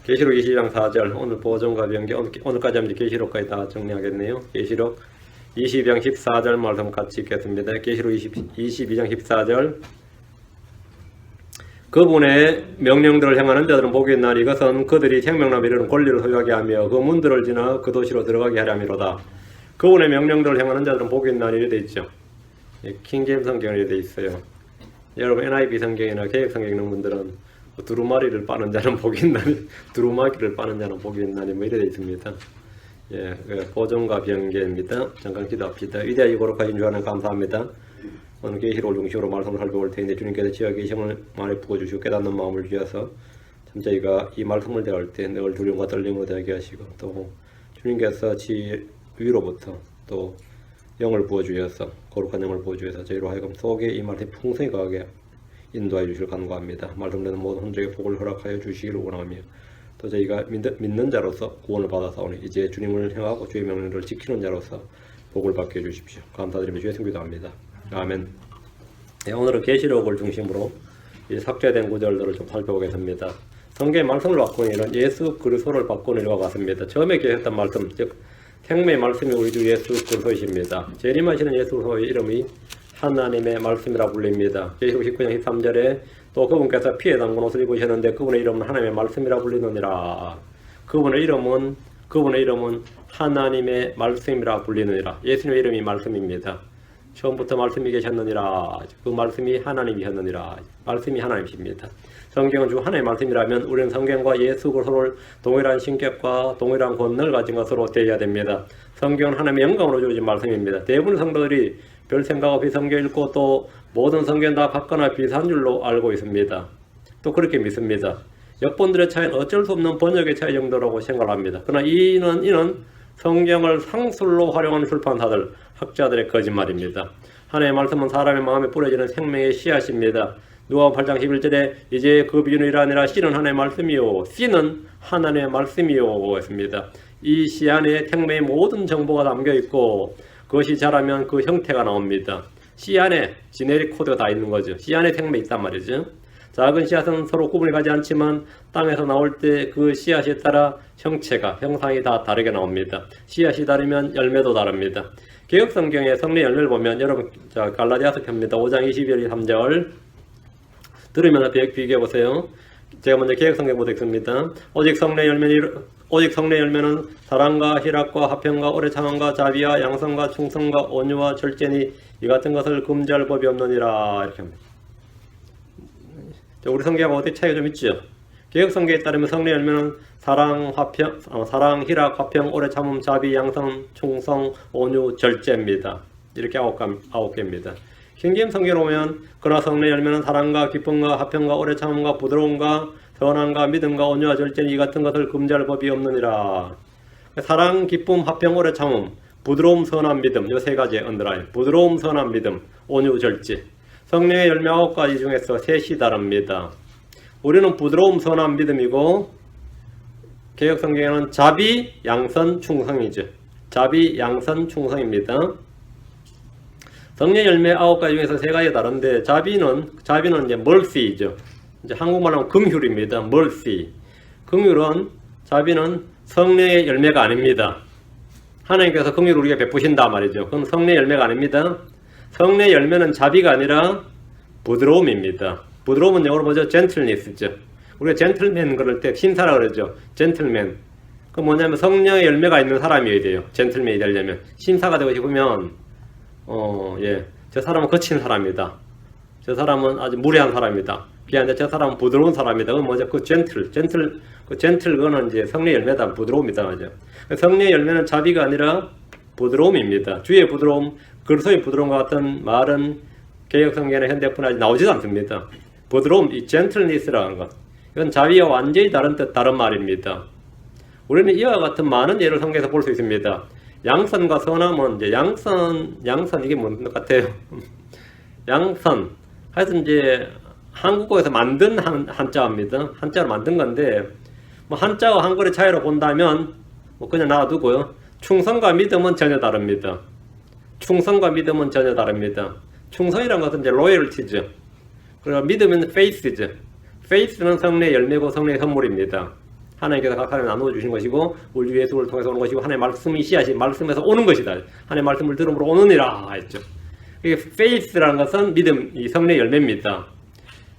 계시록 22장 4절 오늘 보존과 변개 오늘까지 하면 계시록까지 다 정리하겠네요. 계시록 22장 14절 말씀 같이 읽겠습니다. 계시록 22장 14절 그분의 명령들을 행하는 자들은 복이 있나니 이것은 그들이 생명나무 이르는 권리를 소유하게 하며 그 문들을 지나 그 도시로 들어가게 하려 함이로다. 그분의 명령들을 행하는 자들은 복이 있나니 이렇게 되어 있죠. 킹제임스 성경에 이렇게 되어 있어요. 여러분 NIV 성경이나 개역 성경 읽는 분들은 두루마리를 빠는 자는 복이 있나니 두루마기를 빠는 자는 복이 있나니 뭐 이래 되어 있습니다. 예, 보존과 변개입니다. 잠깐 기도합시다. 위대하고 거룩하신 주 하나님 감사합니다. 오늘 계시록을 중심으로 말씀을 살펴볼 텐데 주님께서 지하 계시록을 많이 부어주시고 깨닫는 마음을 주셔서 참 저희가 이 말씀을 대할 때 늘 두려움과 떨림으로 대하게 하시고 또 주님께서 위로부터 또 영을 부어주셔서 거룩한 영을 부어주셔서 저희로 하여금 속에 이 말씀이 풍성히 가게 인도해 주시길 간구합니다. 말씀되는 모든 혼적의 복을 허락하여 주시기를 원하며 또 저희가 믿는 자로서 구원을 받아사오니 이제 주님을 향하고 주의 명령을 지키는 자로서 복을 받게 해주십시오. 감사드리며 주의 성기도 합니다. 아멘. 네, 오늘은 계시록을 중심으로 이 삭제된 구절들을 좀 살펴보겠습니다. 성경의 말씀을 바꾸는 일은 예수 그리스도를 바꾸는 일과 같습니다. 처음에 계셨던 말씀, 즉 생명의 말씀이 우리 주 예수 그리스도이십니다. 재림하시는 예수 그리스도의 이름이 하나님의 말씀이라 불립니다. 계시록 19장 13절에 또 그분께서 피에 담근 옷을 입으셨는데 그분의 이름은 하나님의 말씀이라 불리느니라. 그분의 이름은 하나님의 말씀이라 불리느니라. 예수님의 이름이 말씀입니다. 처음부터 말씀이 계셨느니라. 그 말씀이 하나님이셨느니라. 말씀이 하나님이십니다. 성경은 주 하나님의 말씀이라면 우리는 성경과 예수 그리스도를 동일한 신격과 동일한 권능을 가진 것으로 대해야 됩니다. 성경은 하나님의 영감으로 주어진 말씀입니다. 대부분 성도들이 별 생각 없이 성경 읽고 또 모든 성경 다 같거나 비슷한 줄로 알고 있습니다. 또 그렇게 믿습니다. 역본들의 차이는 어쩔 수 없는 번역의 차이 정도라고 생각합니다. 그러나 이는 성경을 상술로 활용하는 출판사들, 학자들의 거짓말입니다. 하나님의 말씀은 사람의 마음에 뿌려지는 생명의 씨앗입니다. 누가복음 8장 11절에 이제 그 비유는 이러하니라. 씨는 하나님의 말씀이요 씨는 하나님의 말씀이요 했습니다. 이 씨 안에 생명의 모든 정보가 담겨 있고 그것이 자라면 그 형태가 나옵니다. 씨 안에 지네릭 코드가 다 있는 거죠. 씨 안에 생명이 있단 말이죠. 작은 씨앗은 서로 구분이 가지 않지만 땅에서 나올 때 그 씨앗에 따라 형상이 다 다르게 나옵니다. 씨앗이 다르면 열매도 다릅니다. 개역성경의 성례 열매를 보면 여러분 갈라디아서 켭니다. 5장 22절 3절 들으면 비교해 보세요. 제가 먼저 개역성경부터 읽습니다. 오직 성례 열매는 사랑과 희락과 화평과 오래 참음과 자비와 양선과 충성과 온유와 절제니 이 같은 것을 금지할 법이 없느니라. 이렇게 합니다. 우리 성경하고 어떻게 차이가 좀 있죠? 개역성경에 따르면 성례 열매는 사랑, 희락, 화평, 오래 참음, 자비, 양선, 충성, 온유, 절제입니다. 이렇게 아홉 개입니다. 킹제임스 성경을 보면 그러나 성례 열매는 사랑과 기쁨과 화평과 오래 참음과 부드러움과 선함과 믿음과 온유와 절제니 이 같은 것을 금지할 법이 없느니라. 사랑, 기쁨, 화평, 오래 참음, 부드러움, 선함, 믿음 이 세 가지 언더라인. 부드러움, 선함, 믿음, 온유, 절제. 성령의 열매 9가지 중에서 셋이 다릅니다. 우리는 부드러움, 선함, 믿음이고 개역성경에는 자비, 양선, 충성이죠. 자비, 양선, 충성입니다. 성령 열매 9가지 중에서 3가지 다른데 자비는 이제 mercy죠. 이제 한국말로 하면 긍휼입니다. mercy. 자비는 성령의 열매가 아닙니다. 하나님께서 긍휼을 우리에게 베푸신다 말이죠. 그건 성령의 열매가 아닙니다. 성령의 열매는 자비가 아니라 부드러움입니다. 부드러움은 영어로 뭐죠? gentleness죠. 우리가 젠틀맨 그럴 때 신사라 그러죠. 젠틀맨. 그 뭐냐면 성령의 열매가 있는 사람이어야 돼요. 젠틀맨이 되려면. 신사가 되고 싶으면 저 사람은 거친 사람이다. 저 사람은 아주 무례한 사람이다. 그게 저 사람은 부드러운 사람이다. 그건 뭐죠? 그 젠틀 그거는 이제 성령의 열매다. 부드러움이다. 맞죠? 성령의 열매는 자비가 아니라 부드러움입니다. 주의 부드러움, 그리스도의 부드러움과 같은 말은 개역성경이나 현대뿐 아직 나오지도 않습니다. 부드러움, 이 젠틀니스라는 것. 이건 자비와 완전히 다른 말입니다. 우리는 이와 같은 많은 예를 성경에서 볼 수 있습니다. 양선과 선함은 이제 양선 이게 뭔 것 같아요? 양선. 하여튼 이제 한국어에서 만든 한자입니다. 한자로 만든 건데, 뭐 한자와 한글의 차이로 본다면, 뭐 그냥 놔두고요. 충성과 믿음은 전혀 다릅니다. 충성이란 것은 이제 로열티죠. 그리고 믿음은 faith죠. faith는 성례의 열매고 성례의 선물입니다. 하나님께서 각 사람에 나누어 주신 것이고 우리 예수를 통해서 오는 것이고 하나님의 말씀이 씨앗이 말씀에서 오는 것이다. 하나님의 말씀을 들음으로 오느니라 했죠. 이게 faith라는 것은 믿음, 이 성령의 열매입니다.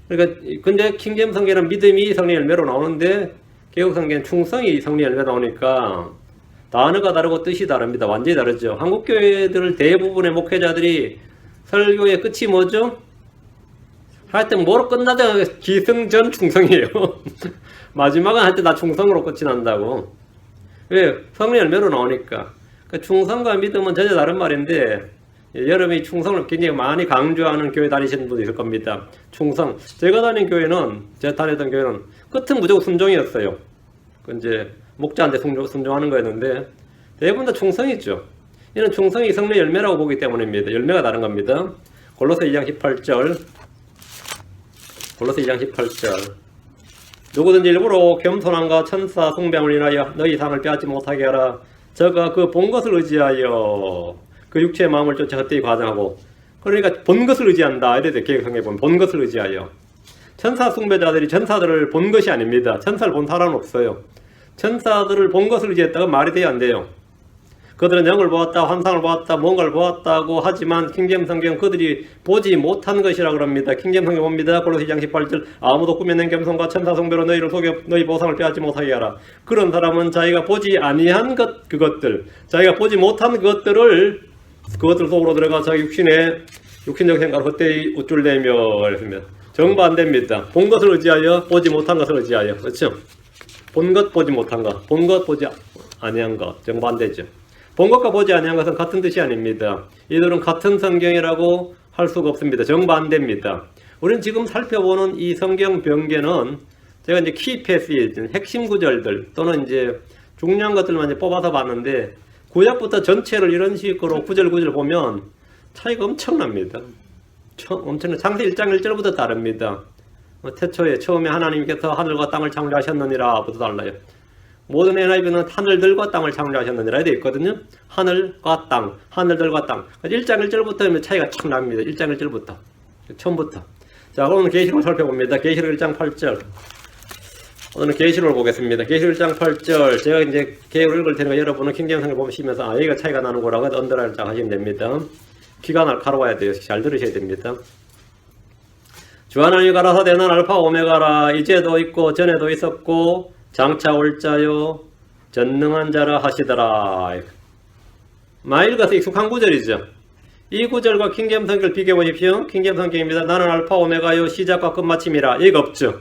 그러니까 근데 킹제임스 성경에는 믿음이 성령의 열매로 나오는데 개혁 성경은 충성이 성령의 열매 나오니까 단어가 다르고 뜻이 다릅니다. 완전히 다르죠. 한국 교회들 대부분의 목회자들이 설교의 끝이 뭐죠? 하여튼 뭐로 끝나든 기승전 충성이에요. 마지막은 하여튼 다 충성으로 끝이 난다고. 왜? 성령의 열매로 나오니까. 그러니까 충성과 믿음은 전혀 다른 말인데 여러분이 충성을 굉장히 많이 강조하는 교회 다니시는 분도 있을 겁니다. 충성. 제가 다닌 교회는, 제가 다녔던 교회는 끝은 무조건 순종이었어요. 그 이제 목자한테 순종하는 거였는데 대부분 다 충성이죠. 이는 충성이 성령의 열매라고 보기 때문입니다. 열매가 다른 겁니다. 골로새 2장 18절. 골로새 2장 18절. 누구든지 일부러 겸손함과 천사 숭배함을 인하여 너희 상을 빼앗지 못하게 하라. 저가 그 본 것을 의지하여 그 육체의 마음을 쫓아 헛되이 과장하고, 그러니까 본 것을 의지한다. 이래도 개혁성경에 보면 본 것을 의지하여. 천사 숭배자들이 천사들을 본 것이 아닙니다. 천사를 본 사람은 없어요. 천사들을 본 것을 의지했다가 말이 돼야 안 돼요. 그들은 영을 보았다, 환상을 보았다, 뭔가를 보았다고 하지만 킹제임스 성경은 그들이 보지 못한 것이라 그럽니다. 킹제임스 성경 봅니다. 골로새 2장 18절. 아무도 꾸며낸 겸손과 천사 숭배로 너희를 속여 너희 보상을 빼앗지 못하게 하라. 그런 사람은 자기가 보지 아니한 그것들, 자기가 보지 못한 그것들 속으로 들어가 자기 육신적 생각을 헛되이 우쭐대며 이랬습니다. 정반대입니다. 본 것을 의지하여 보지 못한 것을 의지하여. 그렇죠? 본 것 보지 못한 것, 본 것 보지 아니한 것, 정반대죠. 본 것과 보지 아니한 것은 같은 뜻이 아닙니다. 이들은 같은 성경이라고 할 수가 없습니다. 정반대입니다. 우리는 지금 살펴보는 이 성경 변개는 제가 이제 키 패시지, 핵심 구절들 또는 이제 중요한 것들만 이제 뽑아서 봤는데 구약부터 전체를 이런 식으로 구절 보면 차이가 엄청납니다. 엄청나. 창세 1장 1절부터 다릅니다. 태초에 처음에 하나님께서 하늘과 땅을 창조하셨느니라 부터 달라요. 모든 NIV는 하늘들과 땅을 창조하셨느니라 되어 있거든요. 하늘과 땅, 하늘들과 땅. 1장 1절부터 차이가 참 납니다. 1장 1절부터. 처음부터. 자, 그럼 계시록을 살펴봅니다. 계시록 1장 8절. 오늘은 계시록을 보겠습니다. 계시록 1장 8절. 제가 이제 계시록을 읽을 테니까 여러분은 킹제임스 성경 보시면서 여기가 차이가 나는 거라고 언더라인을 딱 하시면 됩니다. 귀가 날카로워야 돼요. 잘 들으셔야 됩니다. 주 하나님이 가라사대 난 알파 오메가라. 이제도 있고 전에도 있었고 장차 올 자요 전능한 자라 하시더라. 많이 읽어서 익숙한 구절이죠. 이 구절과 킹제임스 성경을 비교해 보십시오. 킹제임스 성경입니다. 나는 알파 오메가요 시작과 끝마침이라. 이거 없죠.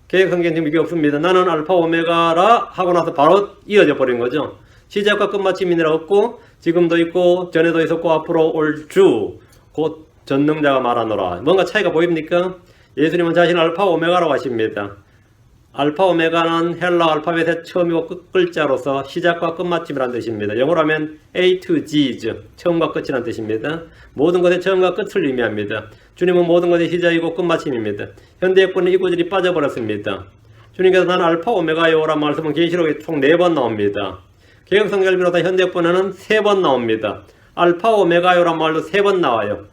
개혁 성경 지금 이게 없습니다. 나는 알파 오메가라 하고 나서 바로 이어져 버린 거죠. 시작과 끝마침이라 없고 지금도 있고 전에도 있었고 앞으로 올 주 곧 전능자가 말하노라. 뭔가 차이가 보입니까? 예수님은 자신 알파 오메가라고 하십니다. 알파 오메가는 헬라 알파벳의 처음이고 끝 글자로서 시작과 끝마침이라는 뜻입니다. 영어로 하면 A to G죠. 처음과 끝이라는 뜻입니다. 모든 것의 처음과 끝을 의미합니다. 주님은 모든 것의 시작이고 끝마침입니다. 현대역본은 이 구절이 빠져버렸습니다. 주님께서 나는 알파 오메가요라는 말씀은 계시록에 총 4번 나옵니다. 개혁성경을 비롯한 현대역본에는 3번 나옵니다. 알파 오메가요라는 말도 3번 나와요.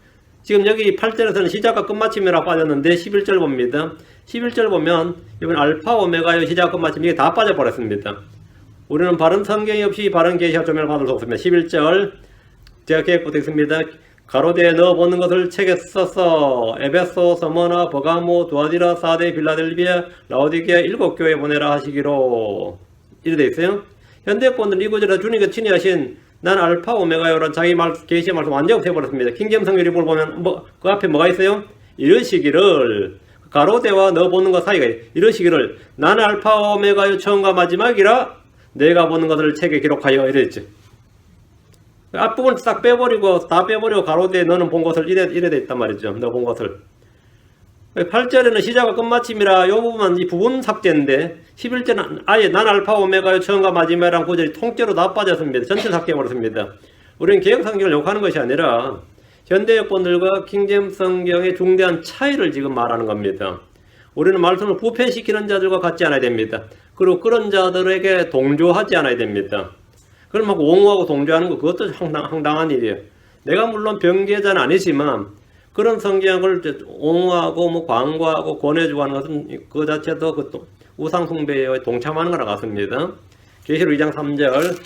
지금 여기 8절에서는 시작과 끝마침이라고 빠졌는데 11절 봅니다. 11절 보면 이번 알파 오메가요 시작과 끝마침 이게 다 빠져버렸습니다. 우리는 바른 성경이 없이 바른 계시와 조명을 받을 수 없습니다. 11절 제가 계획부터 있습니다. 가로대에 넣어보는 것을 책에 써서 에베소, 서머나, 버가모, 두아디라, 사데, 빌라델비아, 라오디게아 7교회에 보내라 하시기로 이래 돼 있어요. 현대권은 이 구절에 주님께서 친히 하신 난 알파 오메가요라는 자기 계시의 말씀 완전 없애버렸습니다. 킹제임스 성경 보면 그 앞에 뭐가 있어요? 이러시기를 가로대와 넣어보는 것 사이가 이러시기를 나는 알파 오메가요 처음과 마지막이라 내가 보는 것을 책에 기록하여 이랬죠. 앞부분 싹 빼버리고 다 빼버리고 가로대에 너는 본 것을 이래 돼 있단 말이죠. 너 본 것을. 8절에는 시작과 끝마침이라 이 부분은 이 부분 삭제인데 11절은 아예 난 알파 오메가요 처음과 마지막이라는 구절이 통째로 다 빠졌습니다. 전체 삭제해버렸습니다. 우리는 개혁 성경을 욕하는 것이 아니라 현대역본들과 킹제임스 성경의 중대한 차이를 지금 말하는 겁니다. 우리는 말씀을 부패시키는 자들과 같지 않아야 됩니다. 그리고 그런 자들에게 동조하지 않아야 됩니다. 그럼 막 옹호하고 동조하는 거 그것도 황당한 일이에요. 내가 물론 변개자는 아니지만 그런 성경을 옹호하고 광고하고 권해주고 하는 것은 그 자체도 그것도 우상 숭배에 동참하는 거랑 같습니다. 계시록 2장 3절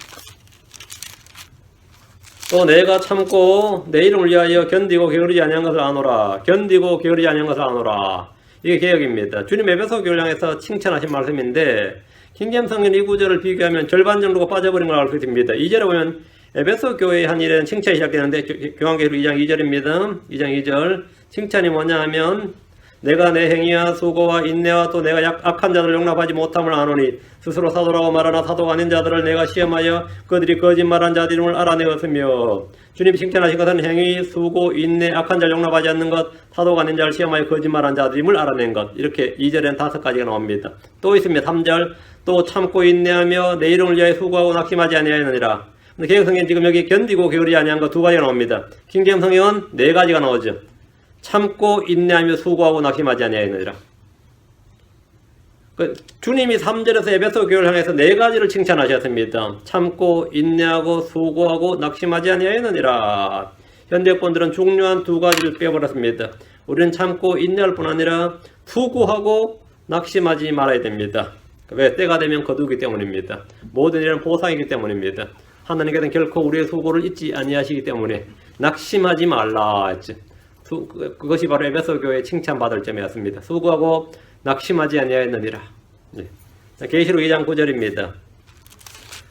또 내가 참고 내 이름을 위하여 견디고 게으르지 아니한 것을 아노라. 견디고 게으르지 아니한 것을 아노라. 이게 개혁입니다. 주님 에베소 교회를 향해서 칭찬하신 말씀인데 킹제임스 성경 이 구절을 비교하면 절반 정도가 빠져버린 걸 알 수 있습니다. 2절에 보면 에베소 교회의 한 일에는 칭찬이 시작되는데 요한계시록 2장 2절입니다. 2장 2절 칭찬이 뭐냐 하면 내가 내 행위와 수고와 인내와 또 내가 악한 자들을 용납하지 못함을 아노니 스스로 사도라고 말하나 사도가 아닌 자들을 내가 시험하여 그들이 거짓말한 자들임을 알아내었으며 주님이 칭찬하신 것은 행위, 수고, 인내, 악한 자를 용납하지 않는 것, 사도가 아닌 자를 시험하여 거짓말한 자들임을 알아낸 것. 이렇게 2절에는 5가지가 나옵니다. 또 있습니다. 3절 또 참고 인내하며 내 이름을 위하여 수고하고 낙심하지 아니하였느니라. 근데 개혁성경 지금 여기 견디고 게으르지 아니한 것 2가지가 나옵니다. 킹제임스 성경은 4가지가 나오죠. 참고 인내하며 수고하고 낙심하지 아니하였느니라. 주님이 3절에서 에베소 교회를 향해서 4가지를 칭찬하셨습니다. 참고 인내하고 수고하고 낙심하지 아니하였느니라. 현대권들은 중요한 2가지를 빼버렸습니다. 우리는 참고 인내할 뿐 아니라 수고하고 낙심하지 말아야 됩니다. 왜? 때가 되면 거두기 때문입니다. 모든 일은 보상이기 때문입니다. 하나님께서는 결코 우리의 수고를 잊지 아니하시기 때문에 낙심하지 말라 했지. 그것이 바로 에베소 교회의 칭찬받을 점이었습니다. 수고하고 낙심하지 아니하였느니라. 계시록 2장 9절입니다.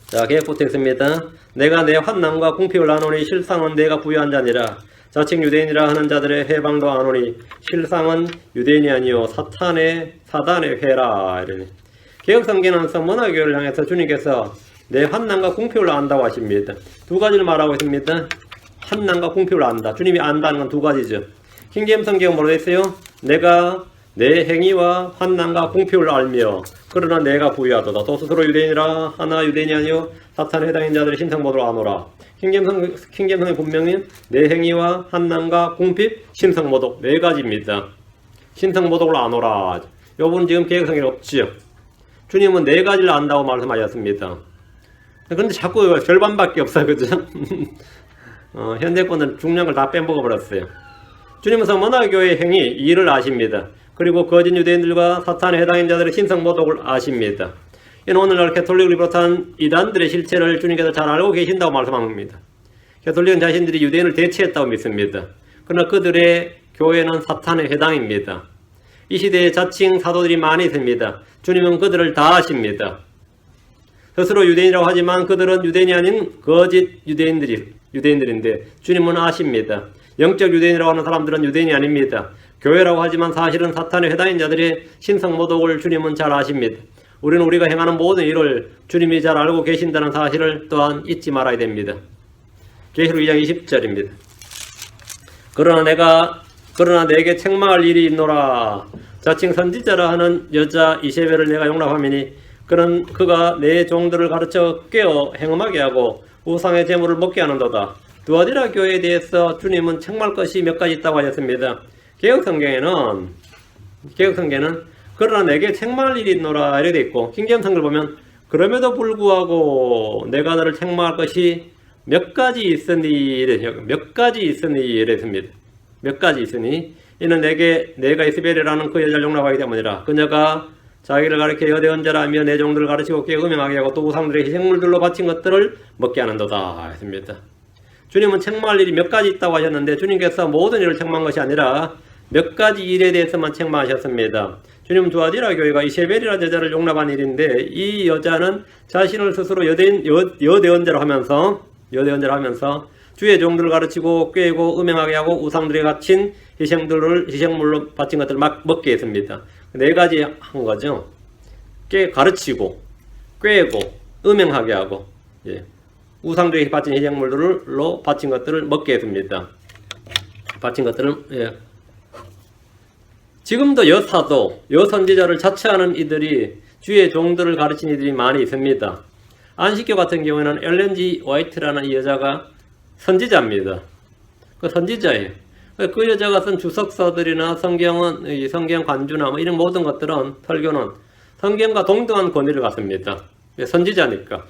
자, 계획부터 읽습니다. 내가 내 환난과 궁핍을 아노니 실상은 내가 부유한 자니라. 자칭 유대인이라 하는 자들의 회방도 아노니 실상은 유대인이 아니요 사단의 회라. 이러니. 개혁성경은 서머나교회를 향해서 주님께서 내 환난과 궁핍을 안다고 하십니다. 2가지를 말하고 있습니다. 환난과 궁핍을 안다. 주님이 안다는 건 2가지죠. 킹제임스 성경은 뭐라고 했어요? 내가 내 행위와 환난과 궁핍을 알며 그러나 내가 부유하도다. 또 스스로 유대인이라 하나 유대인이 아니요 사탄에 해당인 자들의 심성모독을 아노라. 킹제임스 성경 분명히 내 행위와 환난과 궁핍, 심성모독 4가지입니다. 심성모독을 아노라. 요분은 지금 개혁성경에 없지요. 주님은 4가지를 안다고 말씀하셨습니다. 그런데 자꾸 절반밖에 없어요. 그죠? 현대권은 중요한 걸 다 빼먹어버렸어요. 주님은 서머나교회의 행위, 일을 아십니다. 그리고 거짓 유대인들과 사탄에 해당인 자들의 신성모독을 아십니다. 이는 오늘날 개톨릭을 비롯한 이단들의 실체를 주님께서 잘 알고 계신다고 말씀합니다. 개톨릭은 자신들이 유대인을 대체했다고 믿습니다. 그러나 그들의 교회는 사탄에 해당입니다. 이 시대에 자칭 사도들이 많이 있습니다. 주님은 그들을 다 아십니다. 스스로 유대인이라고 하지만 그들은 유대인이 아닌 거짓 유대인들인데 주님은 아십니다. 영적 유대인이라고 하는 사람들은 유대인이 아닙니다. 교회라고 하지만 사실은 사탄에 해당인 자들의 신성모독을 주님은 잘 아십니다. 우리는 우리가 행하는 모든 일을 주님이 잘 알고 계신다는 사실을 또한 잊지 말아야 됩니다. 계시록 2장 20절입니다. 그러나 내게 책망할 일이 있노라. 자칭 선지자라 하는 여자 이세벨을 내가 용납하미니 그가 내 종들을 가르쳐 깨어 행음하게 하고 우상의 제물을 먹게 하는도다. 두아디라 교회에 대해서 주님은 책망할 것이 몇 가지 있다고 하셨습니다. 개혁성경에는 그러나 내게 책망할 일이 있노라 이렇게 되어 있고 킹제임스 성경을 보면 그럼에도 불구하고 내가 너를 책망할 것이 몇 가지 있으니 이랬습니다. 몇 가지 있으니 이는 내가 이스벨이라는 그 여자를 용납하기 때문이라. 그녀가 자기를 가리켜 여대언자라며 내 종들을 가르치고 깨 음행하게 하고 또 우상들의 희생물들로 바친 것들을 먹게 하는도다 했습니다. 주님은 책망할 일이 몇 가지 있다고 하셨는데 주님께서 모든 일을 책망한 것이 아니라 몇 가지 일에 대해서만 책망하셨습니다. 주님은 두아디라 교회가 이세벨이라는 여자를 용납한 일인데 이 여자는 자신을 스스로 여대언자로 하면서 주의 종들을 가르치고 꾀고 음행하게 하고 우상들에 갇힌 희생물로 바친 것들을 막 먹게 했습니다. 4가지 한 거죠. 가르치고 꾀고 음행하게 하고 우상들에 바친 희생물들로 바친 것들을 먹게 했습니다. 바친 것들은 지금도 여사도 여선지자를 자처하는 이들이 주의 종들을 가르친 이들이 많이 있습니다. 안식교 같은 경우에는 엘렌 G 화이트라는 이 여자가 선지자입니다. 그 선지자예요. 그 여자가 쓴 주석서들이나 성경 관주나 이런 모든 것들은 설교는 성경과 동등한 권위를 갖습니다. 선지자니까.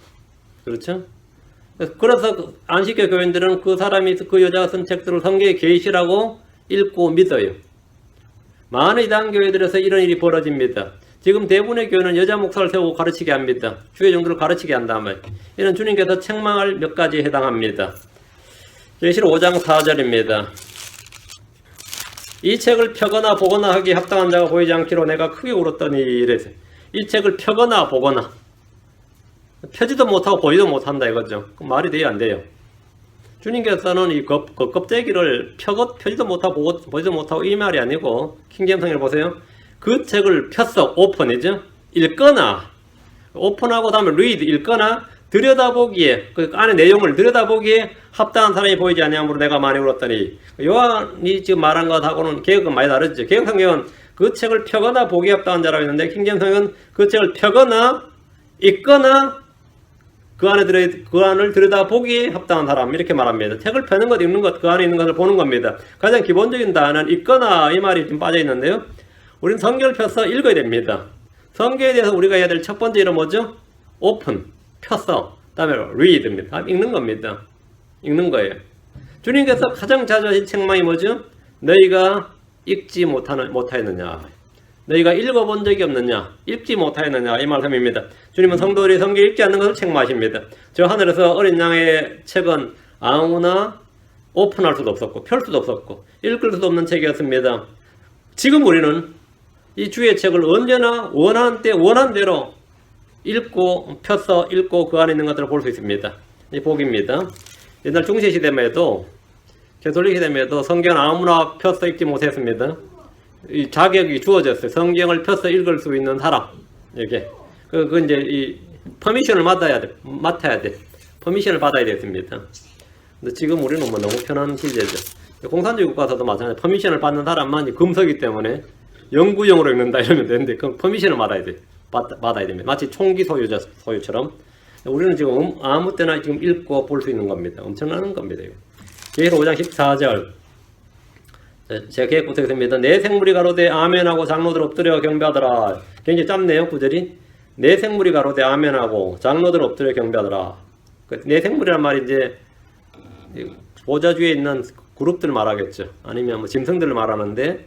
그렇죠? 그래서 안식교 교인들은 그 여자가 쓴 책들을 성경의 계시라고 읽고 믿어요. 많은 이단 교회들에서 이런 일이 벌어집니다. 지금 대부분의 교회는 여자 목사를 세우고 가르치게 합니다. 주의 종들을 가르치게 한단 말이에요. 이는 주님께서 책망할 몇 가지에 해당합니다. 계시록 5장 4절입니다. 이 책을 펴거나 보거나 하기에 합당한 자가 보이지 않기로 내가 크게 울었더니 이래서 이 책을 펴거나 보거나 펴지도 못하고 보지도 못한다 이거죠. 말이 돼야 안 돼요. 주님께서는 이 껍데기를 펴지도 못하고 보지도 못하고 이 말이 아니고 킹제임스를 보세요. 그 책을 폈어. 오픈이죠. 읽거나 오픈하고 다음에 read 읽거나 들여다보기에 그 안에 내용을 들여다보기에 합당한 사람이 보이지 아니하므로 내가 많이 울었더니 요한이 지금 말한 것하고는 개혁은 많이 다르죠. 개혁 성경은 그 책을 펴거나 보기에 합당한 자라고 했는데 킹제임스 성경은 그 책을 펴거나 읽거나 그 안을 들여다보기에 합당한 사람 이렇게 말합니다. 책을 펴는 것, 읽는 것, 그 안에 있는 것을 보는 겁니다. 가장 기본적인 단어는 읽거나 이 말이 좀 빠져 있는데요. 우리는 성경을 펴서 읽어야 됩니다. 성경에 대해서 우리가 해야 될 첫 번째 이름 뭐죠? 오픈, 펴서, 그 다음에 read입니다. 읽는 겁니다. 읽는 거예요. 주님께서 가장 자주 하신 책망이 뭐죠? 너희가 읽지 못하였느냐? 너희가 읽어본 적이 없느냐? 읽지 못하였느냐? 이 말씀입니다. 주님은 성도들이 성경 읽지 않는 것을 책망하십니다. 저 하늘에서 어린 양의 책은 아무나 오픈할 수도 없었고 펼 수도 없었고 읽을 수도 없는 책이었습니다. 지금 우리는 이 주의 책을 언제나 원하는 때 원하는 대로 읽고 펴서 읽고 그 안에 있는 것들을 볼 수 있습니다. 이 복입니다. 옛날 중세시대만 해도 개톨릭 시대에도 성경은 아무나 펴서 읽지 못했습니다. 이 자격이 주어졌어요. 성경을 펴서 읽을 수 있는 사람. 이렇게. 그 이제 이 퍼미션을 맡아야 돼. 퍼미션을 받아야 됐습니다. 근데 지금 우리는 뭐 너무 편한 시대죠. 공산주의 국가에서도 마찬가지로 퍼미션을 받는 사람만 금서기 때문에 영구용으로 읽는다 이러면 되는데 그 퍼미션을 받아야 됩니다. 마치 총기 소유처럼. 우리는 지금 아무 때나 지금 읽고 볼 수 있는 겁니다. 엄청난 겁니다. 계시록 5장 14절. 제가 계획부터 했습니다. 내 생물이 가로되 아멘하고 장로들 엎드려 경배하더라. 굉장히 짧네요, 구절이. 내 생물이 가로되 아멘하고 장로들 엎드려 경배하더라. 내 생물이란 말이 이제 보좌 주에 있는 그룹들 말하겠죠. 아니면 뭐 짐승들을 말하는데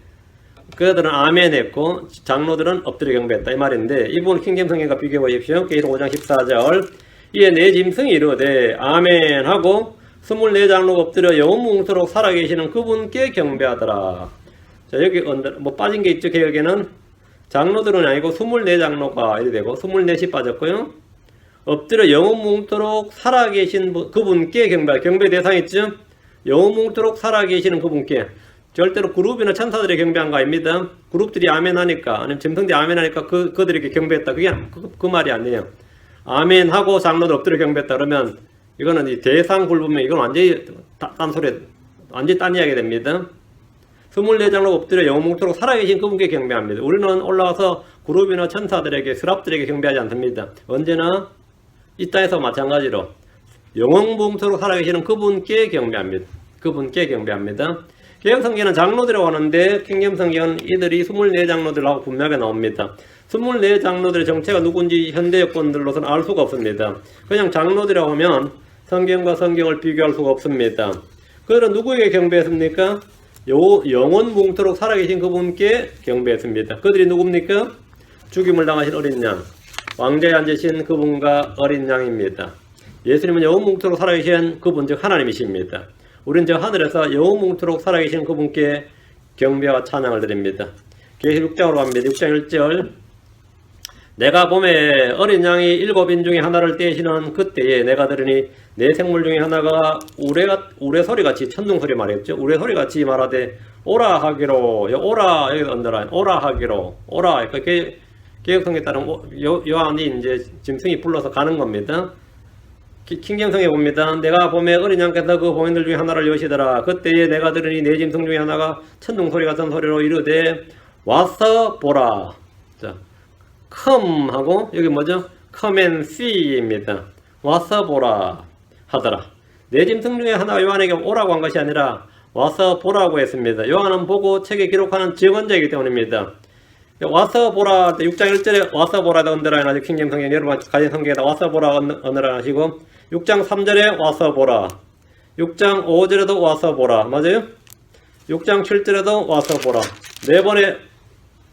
그들은 아멘 했고 장로들은 엎드려 경배했다 이 말인데 이 부분 킹제임스 성경과 비교해 보십시오. 계시록 5장 14절. 이에 네 짐승이 이르되 아멘 하고 24장로가 엎드려 영원뭉토록 살아계시는 그분께 경배하더라. 자, 여기 뭐 빠진 게 있죠. 개혁에는 장로들은 아니고 24장로가 이래 되고 24이 빠졌고요. 엎드려 영원뭉토록 살아계신 그분께 경배 대상 있죠. 영원뭉토록 살아계시는 그분께. 절대로 그룹이나 천사들의 경배한 거 아닙니다. 그룹들이 아멘 하니까 아니면 짐승들이 아멘 하니까 그들에게 경배했다. 그게 그 말이 아니에요. 아멘 하고 장로들 엎드려 경배했다 그러면 이거는 이 대상 굴분명 이건 완전히 딴 소리, 완전히 딴 이야기 됩니다. 24장로 엎드려 영웅토록 살아계신 그분께 경배합니다. 우리는 올라가서 그룹이나 천사들에게, 스랍들에게 경배하지 않습니다. 언제나 이 땅에서 마찬가지로 영웅토록 살아계시는 그분께 경배합니다. 그분께 경배합니다. 개혁성경은 장로들이라고 하는데 킹제임스성경은 이들이 24장로들하고 분명하게 나옵니다. 24장로들의 정체가 누군지 현대 여건들로서는 알 수가 없습니다. 그냥 장로들이라고 하면 성경과 성경을 비교할 수가 없습니다. 그들은 누구에게 경배했습니까? 영원 뭉토록 살아계신 그분께 경배했습니다. 그들이 누굽니까? 죽임을 당하신 어린 양, 왕좌에 앉으신 그분과 어린 양입니다. 예수님은 영원 뭉토록 살아계신 그분 즉 하나님이십니다. 우리는 저 하늘에서 영원 뭉토록 살아계신 그분께 경배와 찬양을 드립니다. 계시록 6장으로 갑니다. 6장 1절. 내가 봄에 어린 양이 7인 중에 하나를 떼시는 그때에 내가 들으니 내 생물 중에 하나가 우레 소리같이 천둥소리 말했죠. 우레 소리같이 말하되 오라 하기로. 오라 여기 언더라인. 오라 하기로. 오라. 개혁성에 따른 요한이 이제 짐승이 불러서 가는 겁니다. 킹제임스에 봅니다. 내가 봄에 어린 양께서 그 봉인들 중에 하나를 여시더라. 그때에 내가 들으니 내 짐승 중에 하나가 천둥소리 같은 소리로 이르되 와서 보라. 자, come 하고 여기 뭐죠? come and see입니다. 와서 보라 하더라. 내 짐승 중에 하나가 요한에게 오라고 한 것이 아니라 와서 보라고 했습니다. 요한은 보고 책에 기록하는 증언자이기 때문입니다. 와서 보라 6장 1절에 와서 보라다 언더라인 하시고 킹제임스 성경 여러분 가진 성경에다 와서 보라 언더라인 하시고 6장 3절에 와서 보라 6장 5절에도 와서 보라 맞아요? 6장 7절에도 와서 보라 4번에